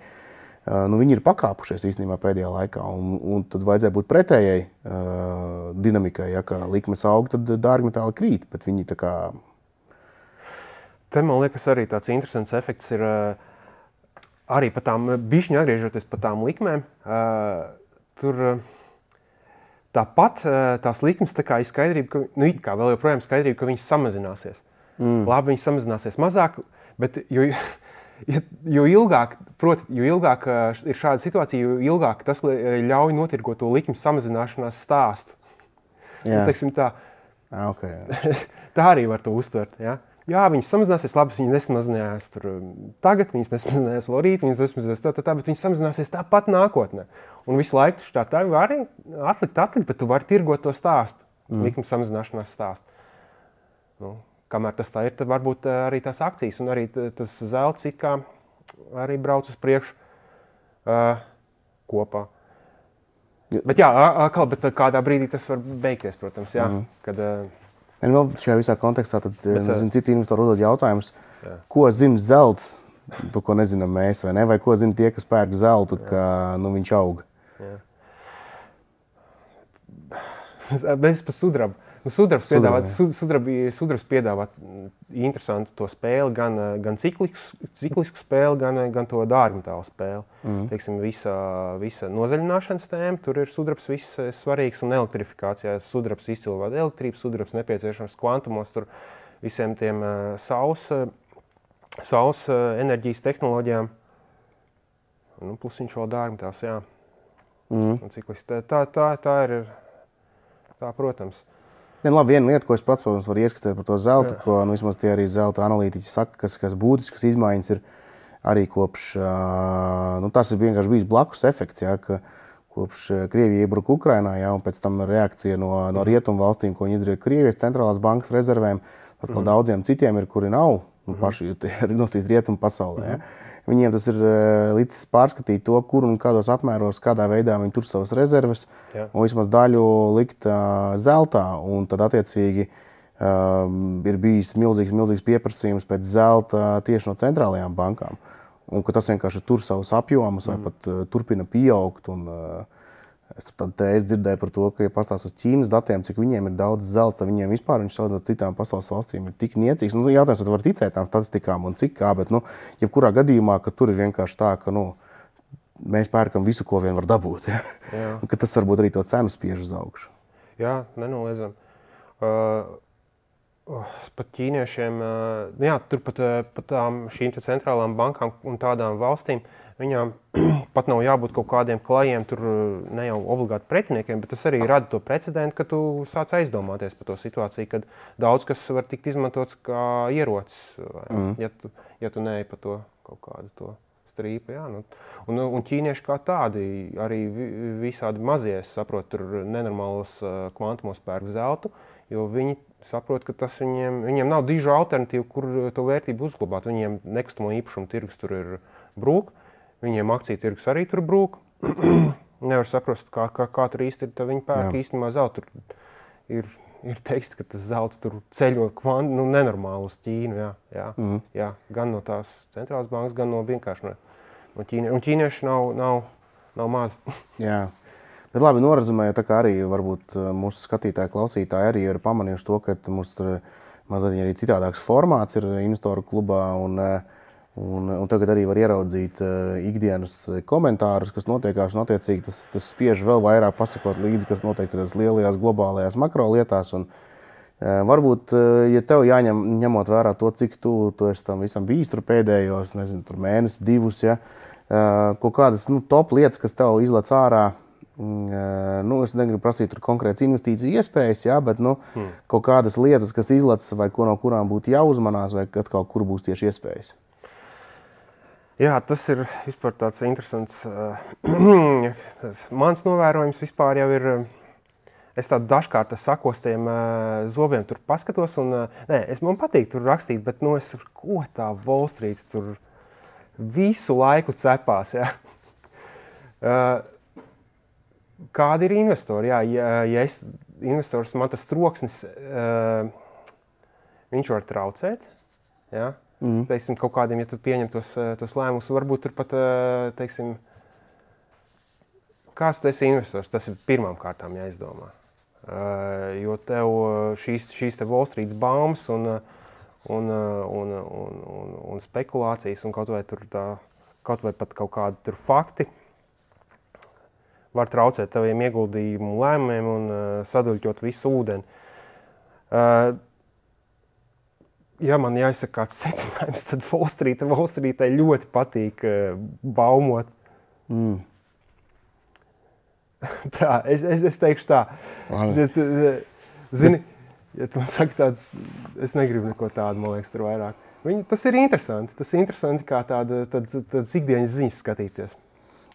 Viņi ir pakāpušies īstenībā pēdējā laikā, un tad vajadzēja būt pretējai dinamikai, ja kā likmes aug, tad dārgmetāli krīt, bet viņi tā kā... Te, man liekas, arī tāds interesants efekts ir arī pa tām, bišķiņi atgriežoties pa tām likmēm, tur... Tāpat tās likmes tā kā ir skaidrība, ka, it kā vēl joprojām skaidrība, ka viņas samazināsies. Labi, viņas samazināsies mazāk, bet jo ilgāk ir šāda situācija, jo ilgāk tas ļauj notirgot to likmes samazināšanās stāstu. Jā. Teiksim tā. Okay. Tā arī var to uztvert, ja? Jā, viņas samazināsies, labi, viņas nesamazinājās tur tagad, viņas nesamazinājās vēl rīt, viņas nesamazinājās tā, bet viņas samazināsies tāpat nākotnē. Un visu laiku tā var arī atlikt, bet tu vari tirgot to stāstu, likuma samazināšanās stāstu. Kamēr tas tā ir, tad varbūt arī tās akcijas un arī tas zelts it kā arī brauc uz priekšu kopā. Bet jā, bet kādā brīdī tas var beigties, protams, jā, kad... Vēl šajā visā kontekstā tad citi investori uzdod jautājumus, ko zina zelts, to, ko nezinām mēs, vai ne? Vai ko zina tie, kas pērk zeltu, ka viņš aug? Bez pa sudrabu. Sudrabs piedāvā interesantu to spēli, gan ciklisku spēli, gan to dārgmetālu spēli. Teiksim, visa nozaļināšanas tēma, tur ir sudrabs viss svarīgs un elektrifikācijā. Sudrabs izcilvāda elektrību, sudrabs nepieciešams kvantumos, tur visiem tiem saules enerģijas tehnoloģijām. Plus viņš vēl dārgmetāls, jā. Tā ir, protams. Labi, viena lieta, ko es pats, protams, varu ieskatīt par to zeltu, ko vismaz tie arī zelta analītiķi saka, kas būtiskas izmaiņas ir arī kopš, tas ir vienkārši bijis blakus efekts, ja, ka kopš Krievija iebruka Ukrainā, ja, un pēc tam reakcija no rietumu valstīm, ko viņi izdarīja Krievijas centrālās bankas rezervēm, atkal daudziem citiem ir, kuri nav, paši ir nosīt rietumu pasaulē. Ja. viņiem tas ir līdz pārskatīt to, kur un kādos apmēros, kādā veidā viņi tur savas rezerves, un vismaz daļu likt zeltā, un tad attiecīgi ir bijis milzīgs pieprasījums pēc zelta tieši no centrālajām bankām, un ka tas vienkārši tur savus apjomus vai pat turpina pieaugt, un es dzirdēju par to, ka, ja pastāst uz Ķīnas datiem, cik viņiem ir daudz zelta, viņiem vispār viņš salīdzinot citām pasaules valstīm ir tik niecīgs. Nu, jautājums, vai var ticēt tām statistikām un cik kā, bet, jebkurā gadījumā, ka tur ir vienkārši tā, ka, mēs pērkam visu, ko vien var dabūt, ja? Un ka tas varbūt arī to cenu spiež uz augšu. Jā, nenoliedzam. Pat ķīniešiem, tur pat tām šīm centrālām bankām un tādām valstīm, viņām pat nav jābūt kaut kādiem klajiem, tur ne jau obligāti pretiniekiem, bet tas arī rada to precedentu, ka tu sāc aizdomāties par to situāciju, kad daudz kas var tikt izmantots kā ierocis, ja tu neej pa to kaut kādu to strīpu. Jā, un ķīnieši kā tādi, arī visādi mazie, es saprotu, tur nenormālos kvantumos pērk zeltu, jo viņi saprot, ka tas viņiem nav dižu alternatīvu, kur to vērtību uzglabāt. Viņiem nekustamo īpašumu tirgus tur ir brūk, viņiem akciju tirgus arī tur brūk. Nevar saprast, kā tur īsti ir, tad viņi pērk īstenībā zeltu. Ir teikts, ka tas zelts tur ceļo nenormāli uz Ķīnu. Jā. Gan no tās centrālās bankas, gan no vienkārši no Ķīnieši. Un ķīnieši nav maz. Jā. Bet labi, norazumējot, tā kā arī varbūt mūsu skatītāji, klausītāji arī ir pamanījuši to, ka mums tur mazliet arī citādāks formāts ir investoru klubā, un tagad arī var ieraudzīt ikdienas komentārus, kas notiekās, un attiecīgi tas spiež vēl vairāk pasakot līdzi, kas notiek tādās lielajās globālajās makro lietās, un varbūt, ja tev ņemot vērā to, cik tu esi tam visam bijis tur pēdējos, nezinu, tur mēnesi, divus, ja, kaut kādas top lietas, kas tev izlec ārā, es negribu prasīt tur konkrētas investīciju iespējas, jā, bet kaut kādas lietas, kas izlec vai no kurām būtu jāuzmanās, vai atkal kur būs tieši iespējas. Jā, tas ir vispār tāds interesants. Mans novērojums vispār jau ir, es tādu dažkārt sakostiem zobiem tur paskatos, un man patīk tur rakstīt, bet ko tā Wall Street tur visu laiku cepās, jā. Kādi ir investori? Jā, ja investors, man tas troksnis, viņš var traucēt. Jā? Teiksim, kaut kādiem, ja tu pieņem tos lēmumus, varbūt tur pat, teiksim, kāds tu esi investors, tas ir pirmām kārtām jāizdomā. Jo tev šīs te Wall Street baumas un spekulācijas un kaut vai pat kaut kādi tur fakti var traucēt taviem ieguldījumu lēmumiem un saduļķot visu ūdeni. Ja man jāizsaka kāds secinājums, tad Wall Streetai ļoti patīk baumot. Tā, es teikšu tā. Zini, ja tu man saki tāds, es negribu neko tādu, man liekas, tur vairāk. Tas ir interesanti. Tas ir interesanti kā tādas ikdienas ziņas skatīties.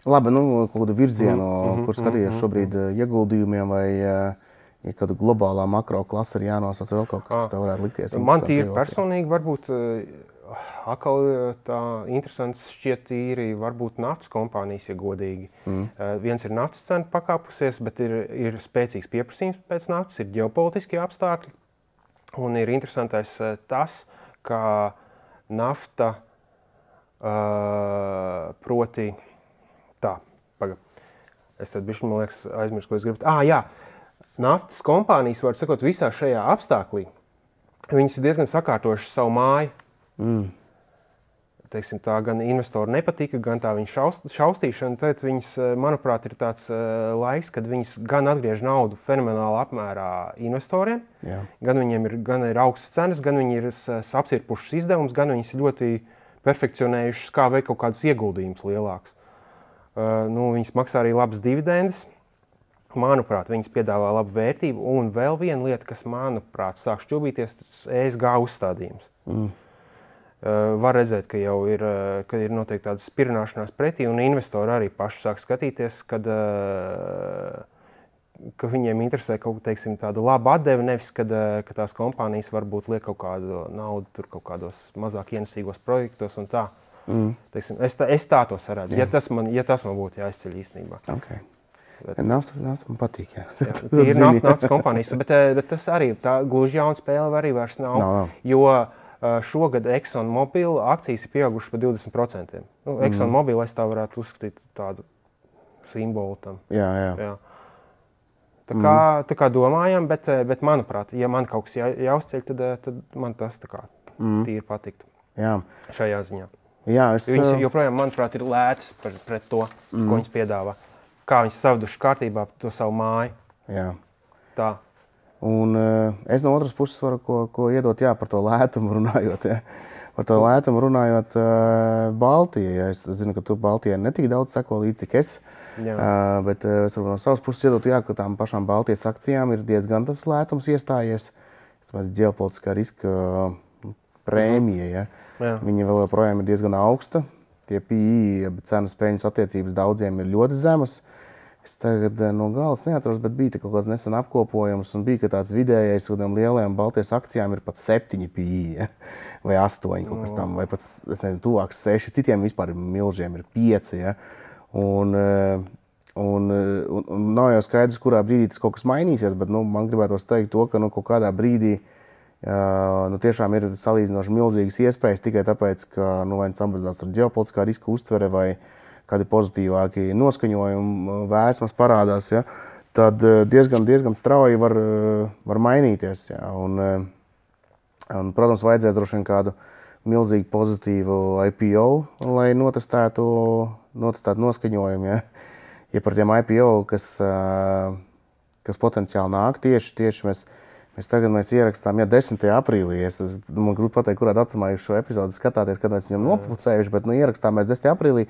Labi, kaut kādu virzienu, kur skatījies šobrīd ieguldījumiem vai ja kādu globālā makro klasa ir jānosauc vēl kaut kas tev varētu likties? Man tīri personīgi varbūt atkal tā interesants šķiet tīri varbūt naftas kompānijas, ja godīgi. Viens ir naftas cena pakāpusies, bet ir spēcīgs pieprasījums pēc naftas, ir ģeopolitiskie apstākļi. Un ir interesantais tas, ka nafta proti es tad bišķi, man liekas, aizmirsu, ko es gribu. Jā, naftas kompānijas, var sakot, visā šajā apstāklī, viņas ir diezgan sakārtojuši savu māju. Teiksim, tā gan investori nepatika, gan tā viņa šaustīšana, tad viņas, manuprāt, ir tāds laiks, kad viņas gan atgriež naudu fenomenāli apmērā investoriem, gan viņiem ir augstas cenas, gan viņi ir apcirpušas izdevumus, gan viņas ir ļoti perfekcionējušas, kā veikt kaut kādus ieguldījumus lielākus. Viņas maksā arī labas dividendes. Manuprāt, viņas piedāvā labu vērtību. Un vēl viena lieta, kas, manuprāt, sāk šķubīties, tas ESG uzstādījums. Var redzēt, ka jau ir noteikti tāda spirināšanās pretī, un investori arī paši sāk skatīties, ka viņiem interesē kaut tāda laba atdeve, nevis, ka tās kompānijas varbūt liek kaut kādu naudu tur kaut kādos mazāk ienesīgos projektos un tā. Teiksim, es tā to saredzu, ja tas man būtu jāizceļ īstenībā. Okay. Nafta man patīk, jā. Tie ir naftas kompānijas, bet tas arī tā gluži jauna spēle arī vairs nav. Jo šogad ExxonMobil akcijas ir pieaugušas par 20%. ExxonMobil es tā varētu uzskatīt tādu simbolu tam. Jā. Tā kā domājam, bet manuprāt, ja man kaut kas jāuzceļ, tad man tas tā kā tīri patiktu šajā ziņā. Jā, viņas joprojām, manuprāt, ir lētas pret to, ko viņas piedāvā. Kā viņas savduši kārtībā to savu māju. Jā. Tā. Un es no otras puses varu ko iedot par to lētumu runājot. Ja. Par to lētumu runājot Baltija. Ja. Es zinu, ka tu Baltijai ne tik daudz seko līdz, cik es. Bet es varu no savas puses iedot, ka tām pašām Baltijas akcijām ir diezgan tas lētums iestājies. Es domāju, ģeopolitiskā riska prēmija. Ja. Viņa vēl joprojām ir diezgan augsta. Tie PI, cenas peļņas attiecības daudziem ir ļoti zemas. Es tagad no galas neatceros, bet bija kaut kāds nesen apkopojums un bija, ka tāds vidējais kādiem lielajiem Baltijas akcijām ir pat 7 PI, ja? Vai 8 kaut kas tam, vai pat, es nezinu, tuvāks 6. Citiem vispār milžiem ir 5, ja? Un nav jau skaidrs, kurā brīdī tas kaut kas mainīsies, bet man gribētos teikt to, ka kaut kādā brīdī tiešām ir salīdzinoši milzīgas iespējas tikai tāpēc, ka vai samazinās ar ģeopolitiskā riska uztvere vai kādi pozitīvāki noskaņojumi vēsmas parādās, ja, tad diezgan strauji var mainīties. Ja, un, protams, vajadzēs droši vien kādu milzīgi pozitīvu IPO, lai notestētu noskaņojumu. Ja, ja par tiem IPO, kas potenciāli nāk, tieši mēs ierakstām 10. aprīlī. Man gribu pateikt, kurā datumā jūs šo epizodi skatāties, kad mēs viņam nopublicējuši, bet ierakstām mēs 10. aprīlī.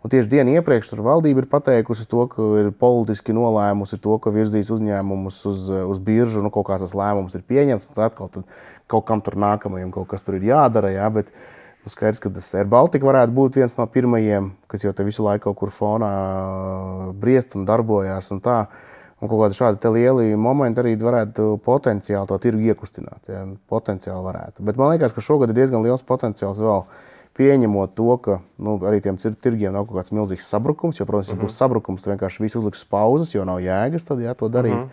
Un tieši dienu iepriekš tur valdība ir pateikusi to, ka ir politiski nolēmusi to, ka virzīs uzņēmumus uz biržu. Kaut kāds tas lēmums ir pieņemts, un atkal kaut kam tur nākamajam kaut kas tur ir jādara. Ja, bet skaidrs, ka tas Air Baltica varētu būt viens no pirmajiem, kas jau te visu laiku kaut kur fonā briest un darbojās un tā. Un kaut kādi šādi lieli momenti arī varētu potenciāli to tirgu iekustināt. Ja, potenciāli varētu. Bet man liekas, ka šogad ir diezgan liels potenciāls vēl pieņemot to, ka arī tiem tirgiem nav kaut kāds milzīgs sabrukums. Jo, protams, ja būs sabrukums, tad vienkārši viss uzliks pauzes, jo nav jēgas tad, ja, to darīt.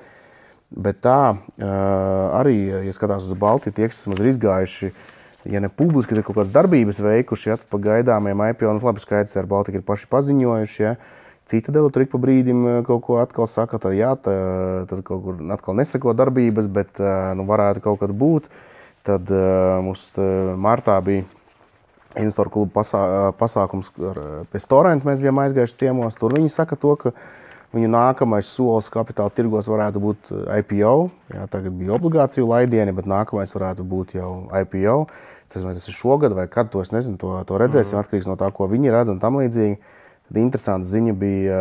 Bet tā arī, ja skatās uz Baltiju, tie, kas ir izgājuši, ja ne publiski, tad kaut kādas darbības veikuši, ja, pa gaidāmiem IPO, labi skaidrs, ar Baltiku ir paši paziņojuši, ja. Citadele tur ik pa brīdim kaut ko atkal saka, tad kaut kur atkal nesako darbības, bet varētu kaut kad būt. Tad mums martā bija investoru kluba pasākums pie Storenta, mēs bijām aizgājuši ciemos. Tur viņi saka to, ka viņu nākamais solis kapitāla tirgos varētu būt IPO. Jā, tagad bija obligāciju laidieni, bet nākamais varētu būt jau IPO. Es nezinu, vai tas ir šogad vai kad, to es nezinu, to redzēsim, atkarīgs no tā, ko viņi redz un tam līdzīgi. Tad interesanta ziņa bija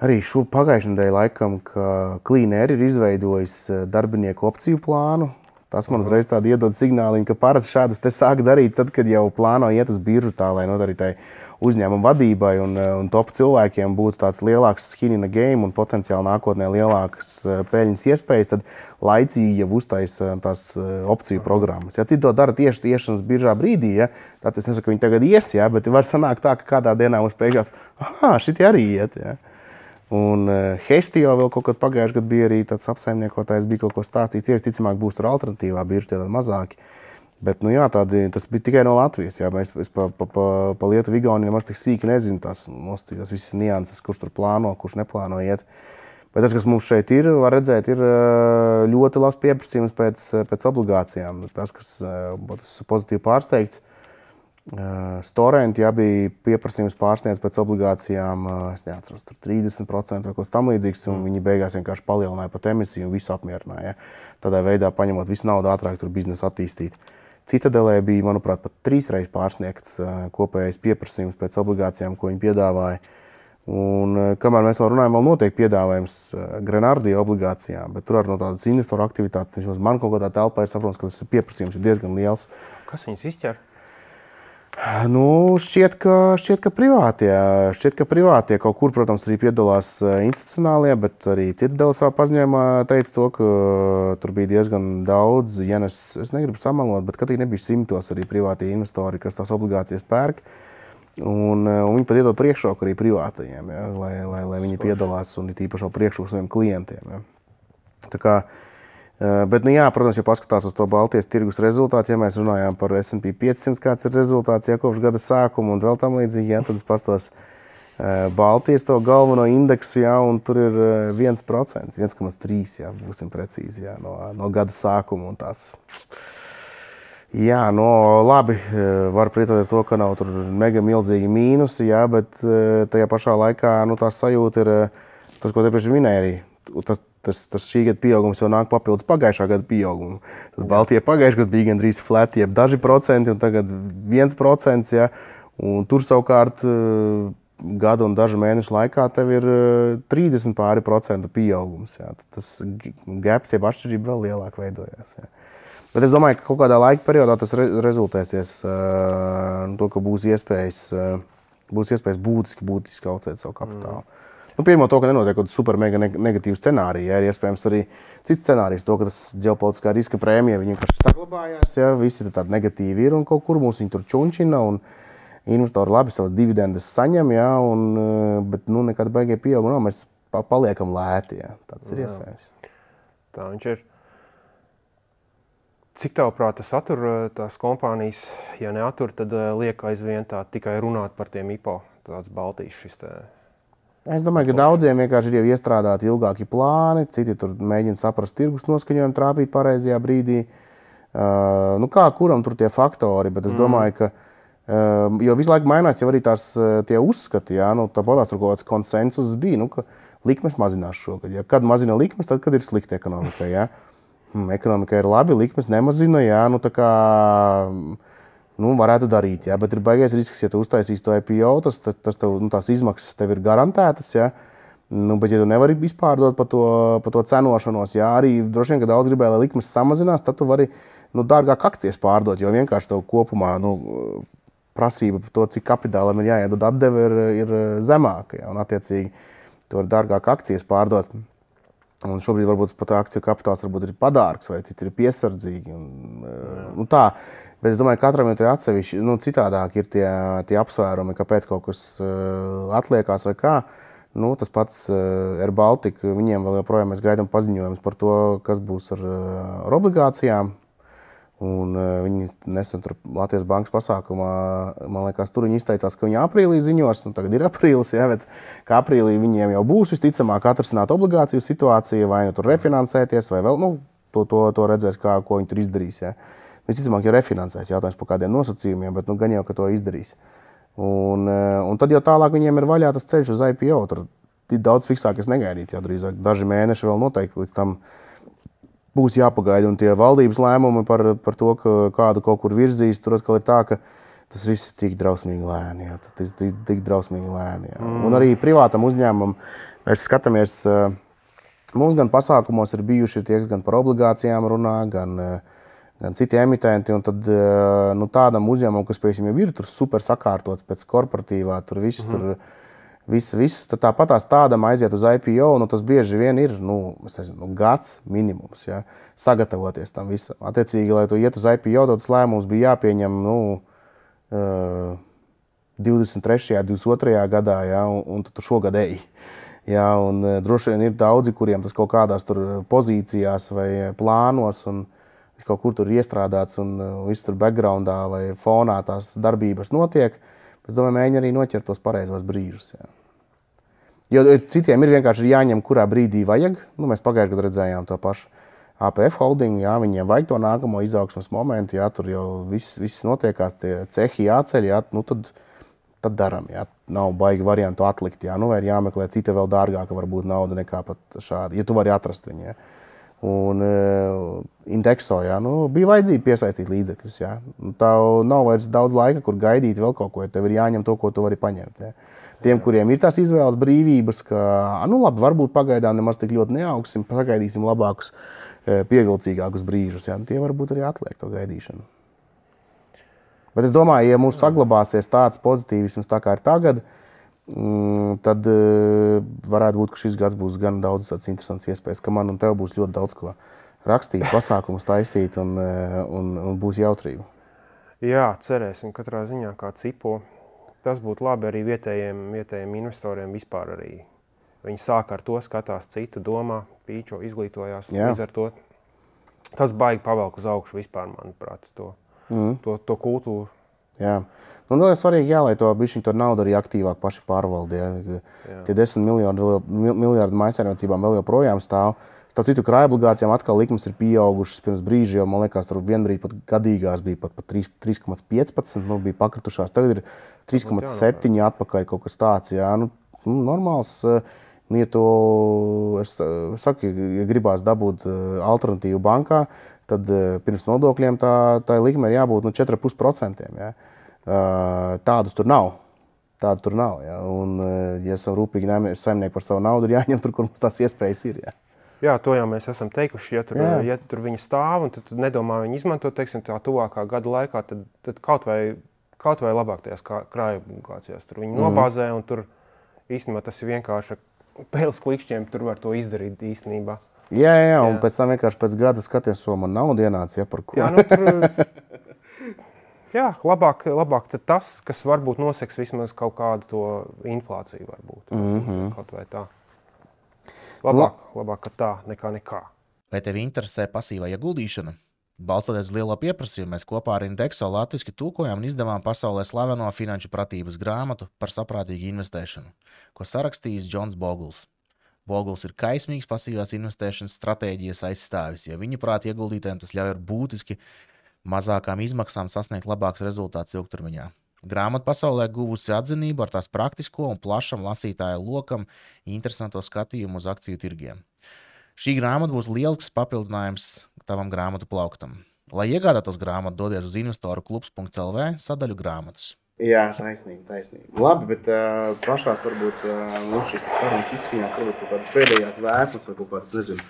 arī pagājušajā nedēļā laikam, ka Clean Air ir izveidojis darbinieku opciju plānu. Tas man uzreiz tādu iedod signāliņu, ka parasti šādas te sāk darīt tad, kad jau plāno iet uz biržu tā, lai arī tai uzņēmuma vadībai un top cilvēkiem būtu tāds lielāks skin in the game un potenciāli nākotnē lielākas peļņas iespējas, tad laicīgi jau uztaisa tās opciju programmas. Ja citi to dara tieši iešanas biržā brīdī, ja, tad es nesaku, ka viņi tagad ies, ja, bet var sanākt tā, ka kādā dienā mums pēkšņās, šitie arī iet. Ja. Un Hestio vēl kaut kad pagājuši gadu bija arī tāds apsaimniekotājs, bija kaut ko stāstīts, tieši ticamāk būs tur alternatīvā birža, tie mazāki. Bet, tas bija tikai no Latvijas. Jā. Es pa Lietuvu, Igauniju nemaz tik sīki nezinu tās visas nianses, kurš tur plāno, kurš neplāno iet. Bet tas, kas mums šeit ir, var redzēt, ir ļoti labs pieprasījums pēc obligācijām. Tas, kas pozitīvi pārsteigts, Storenta, ja bija pieprasījums pārsniedz pēc obligācijām, es neatceros, 30% vai kaut kas tam līdzīgs, un viņi beigās vienkārši palielināja pat emisiju un visu apmierināja. Ja. Tādā veidā paņemot visu naudu ātrāk tur biznesu attīstīt. Citadelē bija, manuprāt, pat 3 reizes pārsniegts kopējais pieprasījums pēc obligācijām, ko viņi piedāvāja. Un kamēr mēs vēl runājam, vēl notiek piedāvājums Grenardija obligācijām, bet tur arī no tādas investoru aktivitātes, man kaut kādā telpā ir saprotams, ka tas pieprasījums ir diezgan liels. Kas viņus izķer? Nu, šķiet, ka privātie kaut kur, protams, arī piedalās institucionālie, bet arī cita daļa savā paziņojumā teica to, ka tur bija diezgan daudz, ja es negribu samalot, bet katīgi nebija simtos arī privātie investori, kas tās obligācijas pērk. Un viņi pat iedod priekšroku arī privātajiem, ja, lai viņi piedalās un ir īpaši priekšroku saviem klientiem. Ja. Tā kā, bet, nu jā, protams, ja paskatās uz to Baltijas tirgus rezultātu, ja mēs runājām par S&P 500, kāds ir rezultāts ja, kopš gada sākuma un vēl tam līdzīgi, ja, tad es pastos Baltijas to galveno indeksu, ja, un tur ir 1%, 1,3, ja, būsim precīzi, ja, no gada sākuma un tās. Jā, no labi, var priecāties to, ka nav tur mega milzīgi mīnusi, jā, bet tajā pašā laikā nu, tā sajūta ir tas, ko te pieši minēja arī. Tas šī gada pieaugums jau nāk papildus pagājušā gada pieaugumu. Tas Baltija pagājušā gada bija gandrīz flat, jeb daži procenti un tagad 1%, jā. Un tur savukārt gada un dažu mēnešu laikā tev ir 30% pieaugums, jā. Tas gaps, jeb atšķirība vēl lielāk veidojās, jā. Bet es domāju, ka kaut kādā laika periodā tas rezultēsies to, ka būs iespējas būtiski audzēt savu kapitālu. Nu, pirmo to, ka nenotiek kaut super mega negatīvu scenāriju, ja, ir iespējams arī cits scenārijs, to, ka tas ģeopolitiskā riska prēmija viņi vienkārši saglabājās, ja, visi tādi negatīvi ir un kaut kur mūs viņi tur čunčina un investori labi savas dividendes saņem, ja, bet nu, nekāda baigie pieauguma nav, mēs paliekam lēti, ja. Tas ir iespējams. Tā viņš ir. Cik tavuprāt tas attur tās kompānijas, ja neattur, tad liek aizvien tā tikai runāt par tiem IPO, tāds Baltijas šis te... Es domāju, ka daudziem vienkārši ir jau iestrādāti ilgāki plāni, citi tur mēģina saprast tirgus noskaņojumu, trāpīt pareizajā brīdī. Nu kā kuram tur tie faktori, bet es domāju, ka jo visu laiku mainās jau arī tie uzskati, jā, nu tāpatās tur kaut kāds konsensus bija, nu ka likmes mazinās šogad, ja. Kad mazina likmes, tad, kad ir slikti ekonomikai, jā. Ekonomika ir labi, likmes nemazina, jā, nu tā kā, nu, varētu darīt, jā, bet ir baigais risks, ja tu uztaisīs to IPO, tas tev, nu, tās izmaksas tev ir garantētas, jā, nu, bet ja tu nevari izpārdot pa to cenošanos, jā, arī droši vien, ka daudz gribēja, lai likmes samazinās, tad tu vari, nu, dārgāk akcijas pārdot, jo vienkārši tev kopumā, nu, prasība par to, cik kapitālam ir jāiedod atdeve ir zemāka, jā, un attiecīgi tu vari dārgāk akcijas pārdot. Un šobrīd varbūt pat akciju kapitāls varbūt ir padārgs vai citi ir piesardzīgi. Nu tā, bet es domāju, ka katram ir atsevišķi, nu citādāk ir tie apsvērumi, kāpēc kaut kas atliekās vai kā. Nu, tas pats Air Baltica, viņiem vēl joprojām mēs gaidām paziņojumus par to, kas būs ar obligācijām. Un viņi nesen tur Latvijas bankas pasākumā, man liekas, tur viņi izteicās, ka viņi aprīlī ziņos, nu tagad ir aprīlis, jā, bet ka aprīlī viņiem jau būs visticamāk atrisināt obligāciju situāciju, vai nu tur refinansēties, vai vēl, nu, to redzēs, ko viņi tur izdarīs, jā. Visticamāk jau refinansēs, jautājums par kādiem nosacījumiem, bet nu gan jau, ka to izdarīs. Un tad jau tālāk viņiem ir vaļā tas ceļš uz IPO, tur daudz fiksāk es negaidītu, jau drīzāk daži mēneši vēl noteikti līdz tam būs jāpagaida, un tie valdības lēmumi par to, ka kādu kaut kur virzīs, tur atkal ir tā, ka tas viss ir tik drausmīgi lēni, jā, tas ir tik drausmīgi lēni, jā. Un arī privātam uzņēmumam mēs skatāmies, mums gan pasākumos ir bijuši tie, gan par obligācijām runā, gan citi emitenti, un tad nu, tādam uzņēmumam, kas pēc jau ir tur super sakārtots pēc korporatīvā, tur viss tur, Viss tāpatās tādam aiziet uz IPO, nu tas bieži vien ir, nu, es nezinu, gads minimums, ja, sagatavoties tam visam. Attiecīgi, lai tu iet uz IPO, tad tas lēmums bija jāpieņem, nu, 23. 22. gadā, ja, un tu šogad eji. Ja, un droši vien ir daudzi, kuriem tas kaut kādās tur pozīcijās vai plānos, un kaut kur tur iestrādāts, un viss tur backgroundā vai fonā tās darbības notiek. Es domāju, mēģina arī noķert tos pareizos brīžus. Jā. Jo citiem ir vienkārši jāņem, kurā brīdī vajag. Nu, mēs pagājušajā gadā redzējām to pašu APF holdingu, jā, viņiem vajag to nākamo izaugsmes momentu, jā, tur jau viss notiekās, tie cehi jāceļ, jā, nu tad daram, jā. Nav baigi variantu atlikt, jā, nu vai ir jāmeklē cita vēl dārgāka varbūt nauda nekā pat šādi, ja tu vari atrast viņu, jā. Un Indexo, jā, nu, bija vajadzība piesaistīt līdzekļus. Jā. Tā nav vairs daudz laika, kur gaidīt vēl kaut ko. Tev ir jāņem to, ko tu vari paņemt. Jā. Tiem, kuriem ir tās izvēles brīvības, ka, nu labi, varbūt pagaidām nemaz tik ļoti neaugsim, pagaidīsim labākus, pievilcīgākus brīžus. Jā. Tie varbūt arī atliek to gaidīšanu. Bet es domāju, ja mums saglabāsies tāds pozitīvisms tā kā ir tagad, tad varētu būt, ka šis gads būs gan daudz tāds interesants iespējas, ka man un tev būs ļoti daudz ko rakstīt, pasākumus taisīt un būs jautrība. Jā, cerēsim katrā ziņā kā cipo. Tas būtu labi arī vietējiem investoriem vispār arī. Viņi sāk ar to, skatās citu, domā, pīčo, izglītojās. Līdz ar to tas baigi pavelk uz augšu vispār, manuprāt, to kultūru. Jā. Un vēl ir svarīgi, lai to naudu arī aktīvāk paši pārvalda. Ja. Tie 10 miljardi mājsaimniecībām vēl joprojām stāv. Starp citu, krājobligācijām atkal likmes ir pieaugušas pirms brīža, jo, man liekas, tur vienbrīd pat gadīgās bija pat 3,15, bija pakritušās. Tagad ir 3,7 atpakaļ kaut kas tāds. Jā. Normāls, ja to, es saku, ja gribās dabūt alternatīvu bankā, tad pirms nodokļiem tā likme ir jābūt 4,5%. Ja. Tādus tur nav. Ja. Un, ja esam rūpīgi saimnieki par savu naudu, ir jāņem tur, kur mums tās iespējas ir. Ja. Jā, to jau mēs esam teikuši. Ja tur viņi stāv un tu nedomā viņu izmantot, teiksim, tā tuvākā gada laikā, tad kaut vai labāk tajās krājobligācijās. Tur viņi nobāzē un tur īstenībā tas ir vienkārši pēles klikšķiem, tur var to izdarīt īstenībā. Jā, un pēc tam vienkārši pēc gada skaties, man nauda ienāca, ja par ko. Jā, labāk tad tas, kas varbūt noseks vismaz kaut kādu to inflāciju varbūt. Kaut vai tā. Labāk ka tā, nekā. Vai tevi interesē pasīvā ieguldīšana? Balstoties uz lielo pieprasījumu, mēs kopā ar Indexo latviski tulkojām un izdevām pasaulē slaveno finanšu pratības grāmatu par saprātīgu investēšanu, ko sarakstījis Džons Bogls. Bogls ir kaismīgs pasīvās investēšanas stratēģijas aizstāvis, jo viņa prāt ieguldītājiem tas ļauj ar būtiski mazākām izmaksām sasniegt labākus rezultātus ilgtermiņā. Grāmata pasaulē guvusi atzinību ar tās praktisko un plašam lasītāju lokam interesanto skatījumu uz akciju tirgiem. Šī grāmata būs lielisks papildinājums tavam grāmatu plauktam. Lai iegādātos grāmatu, dodies uz investoruklubs.lv sadaļu grāmatas. Jā, taisnīgi. Labi, bet pašās varbūt mums šīs sarunas izskanās varbūt kaut kādas pēdējās vēsmas vai kaut kādas, nezinu,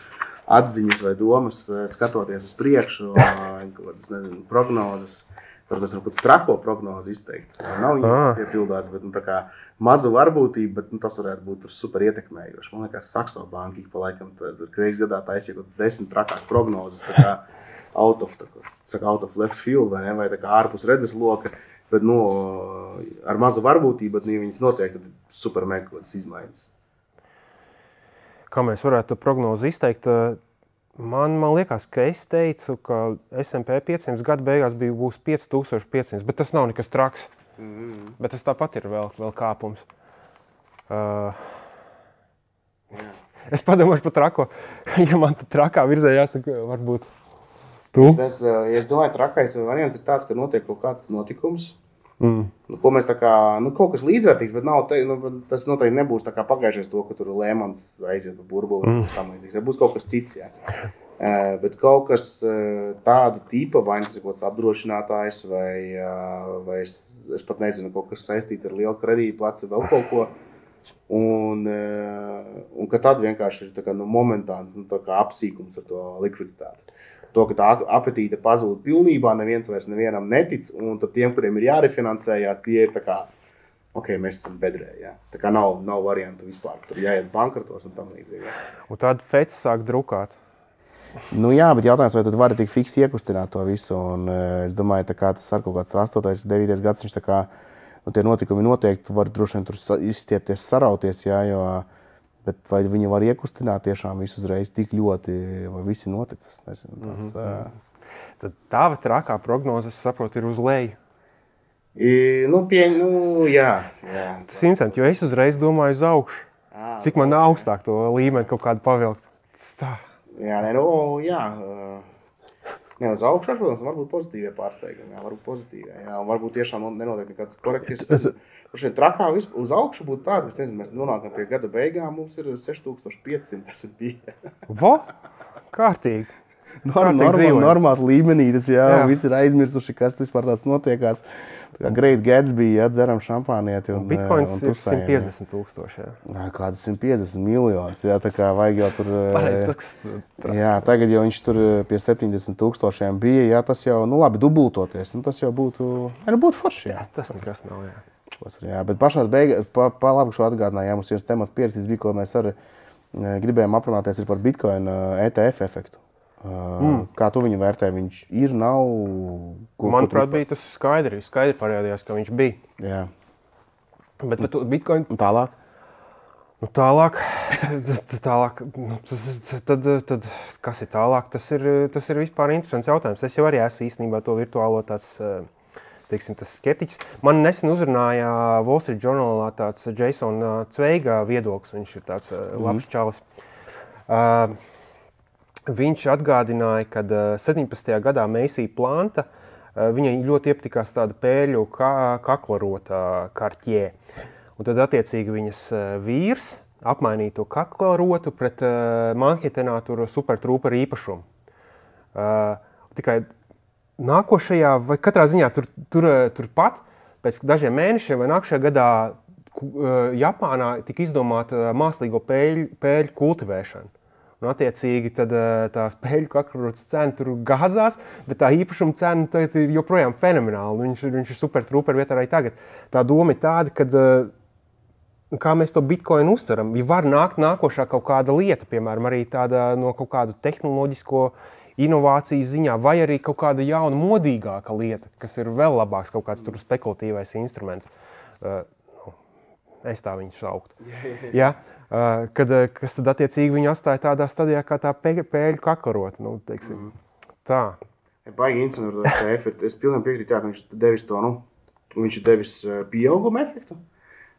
atziņas vai domas, skatoties uz priekšu, kaut kādas, nezinu, prognozes. Varbūt es varu trako prognozi izteikt. Nav viņa piepildāts, bet tā kā mazu varbūtību, bet tas varētu būt super ietekmējoši. Man liekas, Saxo banka pa laikam kreis gadā taisīja 10 trakās prognozes, tā kā out of left field vai tā kā ārpus redzes loka, bet ar mazu varbūtību, bet viņas notiek super mekotas izmaiņas. Kā mēs varētu to prognozi izteikt? Man liekas, ka es teicu, ka S&P 500 gada beigās būs 5500, bet tas nav nekas traks. Bet tas tāpat ir vēl kāpums. Es padomāšu par trako. Ja man pat trakā virzē jāsaka, varbūt tu. Es domāju, trakais variants ir tāds, ka notiek kaut kāds notikums. Ko mēs tā kā, kaut kas līdzvērtīgs, bet tas noteikti nebūs tā kā pagājušais to, ka tur Lēmans aiziet pa burbuli. Būs kaut kas cits, jā. Bet kaut kas tāda tipa, vai tas ir kaut kāds apdrošinātājs, vai es pat nezinu, kaut kas saistīts ar lielu kredītu placi, vēl kaut ko. Un ka tad vienkārši ir tā kā, momentāns tā kā apsīkums ar to likviditāti. To, ka tā apetīte pazūd pilnībā, neviens vairs nevienam netic, un tad tiem, kuriem ir jārefinansējās, tie ir tā kā, mēs esam bedrē, jā. Tā kā nav variantu vispār, tur jāiet bankratos un tam līdzīgi. Un tad feci sāk drukāt. Jā, bet jautājums, vai tad vari tik fiksi iekustināt to visu, un es domāju, tā kā tas ar kaut kāds 8. 9. gadsimts, tā kā, tie notikumi noteikti, tu vari droši vien tur izstiepties, sarauties, jā, jo... Bet vai viņi var iekustināt tiešām visu uzreiz tik ļoti, vai visi noticis? Nezinu, tāds, Tad tava trakā prognoze, es saprotu, ir uz leju. Jā. Tas ir interesanti, jo es uzreiz domāju uz augšu. Cik man augstāk to līmeni kaut kādu pavilkt. Tā. Jā. Uz augšu, protams, varbūt pozitīvie pārsteigumi. Varbūt tiešām nenotiek nekāds korekcijas. Trakā uz augšu būtu tāda, es nezinu, mēs nonākam pie gada beigām, mums ir 6500, tas ir bija. Kārtīgi. Normāls līmenī, tas visi ir aizmirsuši, kas tas vispār tāds notiekās. Tā kā Great Gatsby, dzeram šampānieti. Bitcoins ir 150,000. Kādu 150 miljonus, tā kā vajag jau tur... Tagad jau viņš tur pie 70,000 bija, tas jau, labi, dubultoties, tas jau būtu forši, Tas nekas nav, Bet pašās beigās, labi, šo atgādināju, mums viens temats pierakstīts bija, ko mēs arī gribējām aprunāties par Bitcoin ETF efektu. Kā tu viņu vērtē? Viņš ir, nav? Manuprāt, bija tas skaidri parādījās, ka viņš bija. Jā. Bet Bitcoin... Un tālāk? Tālāk, tad kas ir tālāk? Tas ir vispār interesants jautājums. Es jau arī esmu īstenībā to virtuālo tāds... Teiksim, tas skeptiķis. Man nesen uzrunāja Wall Street Journalā tāds Jason Cveiga viedoklis. Viņš ir tāds labs čalis. Viņš atgādināja, ka 17. gadā Macy Planta viņai ļoti iepatikās tāda pēļu kaklarota Cartier. Un tad attiecīgi viņas vīrs apmainīja to kaklarotu pret Manhetenā tur supertrooper īpašumu. Tikai nākošajā, vai katrā ziņā turpat, pēc dažiem mēnešiem vai nākošajā gadā Japānā tika izdomāta mākslīgo pēļu kultivēšana. Un attiecīgi tad tās pēļu kaklarotas cena tur gāzās, bet tā īpašuma cena tagad ir joprojām fenomenāla. Viņš ir supertrooper vietā arī tagad. Tā doma ir tāda, kad kā mēs to Bitcoin uztveram. Ja var nākt nākošā kaut kāda lieta, piemēram, arī tāda no kaut kādu tehnoloģisko inovāciju ziņā, vai arī kaut kāda jauna, modīgāka lieta, kas ir vēl labāks kaut kāds tur spekulatīvais instruments. Es tā viņu sauktu. Kas tad attiecīgi viņu atstāja tādā stadijā kā tā pēļu kaklarota. Teiksim. Tā. Baigi interesanti, es pilnīgi piekrītu, ka viņš devis to, viņš ir devis pieauguma efektu,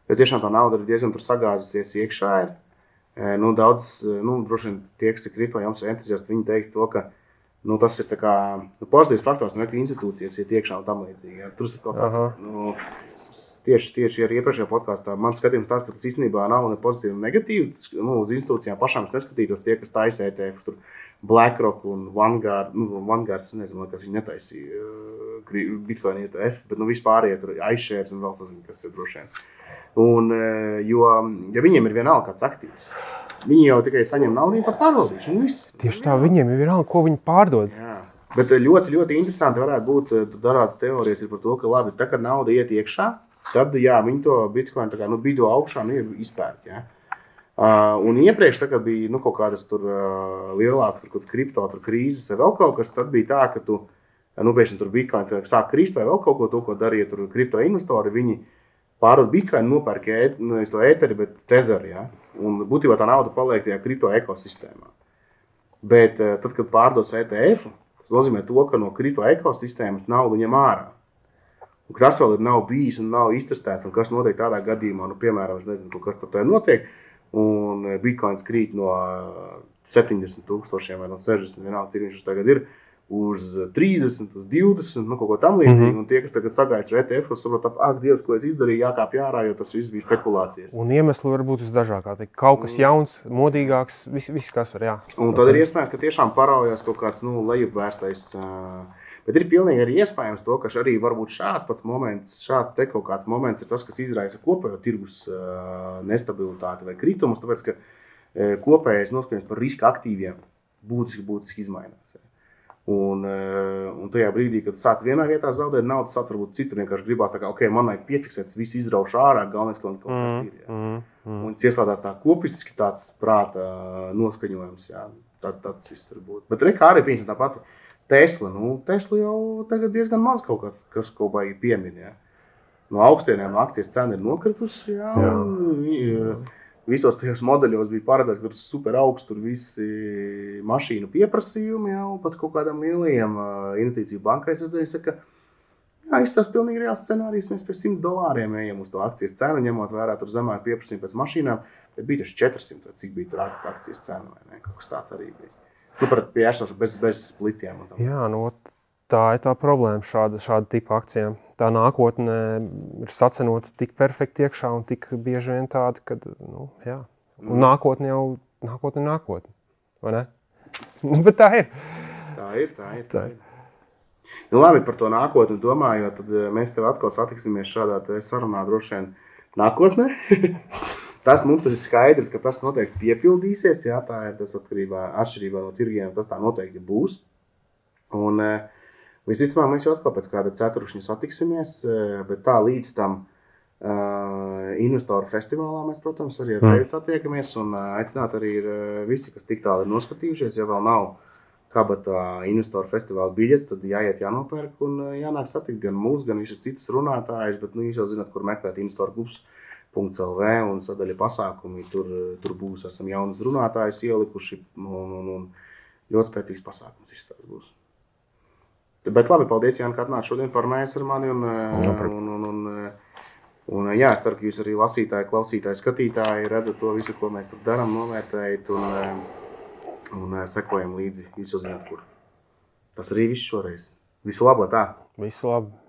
jo tiešām tā nauda ir diezgan tur sagāzusies iekšā. Daudz, droši vien tie, kas ir kripto jums entuziasti, viņi teikt to, ka tas ir tā kā pozitīvs faktors, ka institūcijas iet iekšā un tam līdzīgi. Tur ir kaut tieši arī iepriekšējā podkāstā. Mans skatījums tāds, ka tas īstenībā nav ne pozitīvi, ne negatīvi. Uz institūcijām pašām es neskatītos tie, kas taisa ETF, tur BlackRock un Vanguard. Vanguard, es nezinu, kas viņi netaisīja Bitcoin ETF, bet vispār iet tur iShares un vēl sazinu, kas ir droši vien. Un, jo viņiem ir vienalga kāds aktīvs. Viņi jau tikai saņem naudu par pārvaldīšanu. Tieši tā, viņiem ir vienalga, ko viņi pārdod. Jā. Bet ļoti, ļoti interesanti varētu būt dažādas teorijas par to, ka labi, tā, kad nauda iet iekšā, tad viņi to Bitcoin bido augšā izpērk. Ja? Un iepriekš, kad bija kaut kādas tur lielākas kripto krīzes vai vēl kaut kas, tad bija tā, ka tu, pēkšņi tur Bitcoin sāk krist vai vēl kaut ko, ko darīja tur kripto investori, viņi pārdod Bitcoin, nopērk to ēteri, bet trezori, ja? Un būtībā tā nauda paliek tajā kripto ekosistēmā. Bet tad, kad pārdos ETF, tas nozīmē to, ka no kripto ekosistēmas naudu ņem ārā. Un tas vēl nav bijis un nav iztestēts, un kas notiek tādā gadījumā, piemēram, es nezinu, kas tur notiek, un Bitcoins krīt no 70,000 vai no 60, vienalga, cik viņš tagad ir, uz 30, uz 20, kaut ko tam līdzīgi. Un tie, kas tagad sagājuši ar ETF, saprot, Dievs, ko es izdarīju, jākāp ārā, jo tas viss bija spekulācijas. Un iemesli var būt visdažākākie. Kaut kas jauns, modīgāks, viss kas var, jā. Un tad ir iespējams, ka tiešām paraujās kaut kāds lejupvērstais. Bet ir pilnīgi arī iespējams to, ka arī varbūt šāds kaut kāds moments ir tas, kas izraisa kopējo tirgus nestabilitāti vai kritumus, tāpēc, ka kopējais noskaņojums par riska aktīviem būtiski izmainās. Un tajā brīdī, kad tu sāc vienā vietā zaudēt naudu, sāc varbūt citur vienkārši gribās tā kā, man vajag piefiksēt, visu izraušu ārā, galvenais, ka man kaut kas ir. Ja. Un ieslādās tā kopistiski tāds prāta noskaņojums, jā, tāds viss var būt. Bet kā arī pieņem tā pati Tesla, Tesla jau tagad diezgan maz kaut kāds, kas kaut baigi piemin, ja. No augstieniem akcijas cena ir nokritusi, jā. Visos tajos modeļos bija paredzēts, ka tur super augsts, tur visi mašīnu pieprasījumi jau pat kaut kādam lielajiem investīciju bankai. Es redzēju, ka izstās pilnīgi reāls scenārijs, mēs pie $100 ejam uz to akcijas cenu, ņemot vērā tur zemāk pieprasījumu pēc mašīnām, bet bija taču 400, cik bija tur akcijas cena, vai ne? Kaut kas tāds arī bija. Pie esošu bez splitiem. Jā, tā ir tā problēma šāda tipa akcijām. Tā nākotne ir sacenota tik perfekti iekšā un tik bieži vien tāda, ka, jā. Un nākotne, vai ne? Bet tā ir. Tā ir. Nu, labi, par to nākotni domājot, tad mēs tev atkal satiksimies šādā sarunā droši vien nākotnē. Tas mums ir skaidrs, ka tas noteikti piepildīsies. Jā, tā ir tas atšķirībā no tirgiem, tas tā noteikti būs. Un visticamāk, mēs jau atkal pēc kāda ceturkšņa satiksimies, bet tā līdz tam investoru festivālā mēs, protams, arī ar tevi satiekamies un aicināt arī visi, kas tik tāli ir noskatījušies, ja vēl nav kabatā investoru festivāla biļets, tad jāiet jānopērk un jānāk satikt gan mūs, gan visus citus runātājus, bet jūs jau zināt, kur meklēt investoruklubs.lv un sadaļa pasākumi, tur būs, esam jaunas runātājus ielikuši un ļoti spēcīgs pasākums izstāsts būs. Bet labi, paldies, Jāni, ka atnāc šodien parunājies ar mani un jā, es ceru, ka jūs arī lasītāji, klausītāji, skatītāji redzat to visu, ko mēs tur darām, novērtējat un sekojam līdzi. Jūs jau zināt, kur. Tas arī viss šoreiz. Visu labu, tā! Visu labu!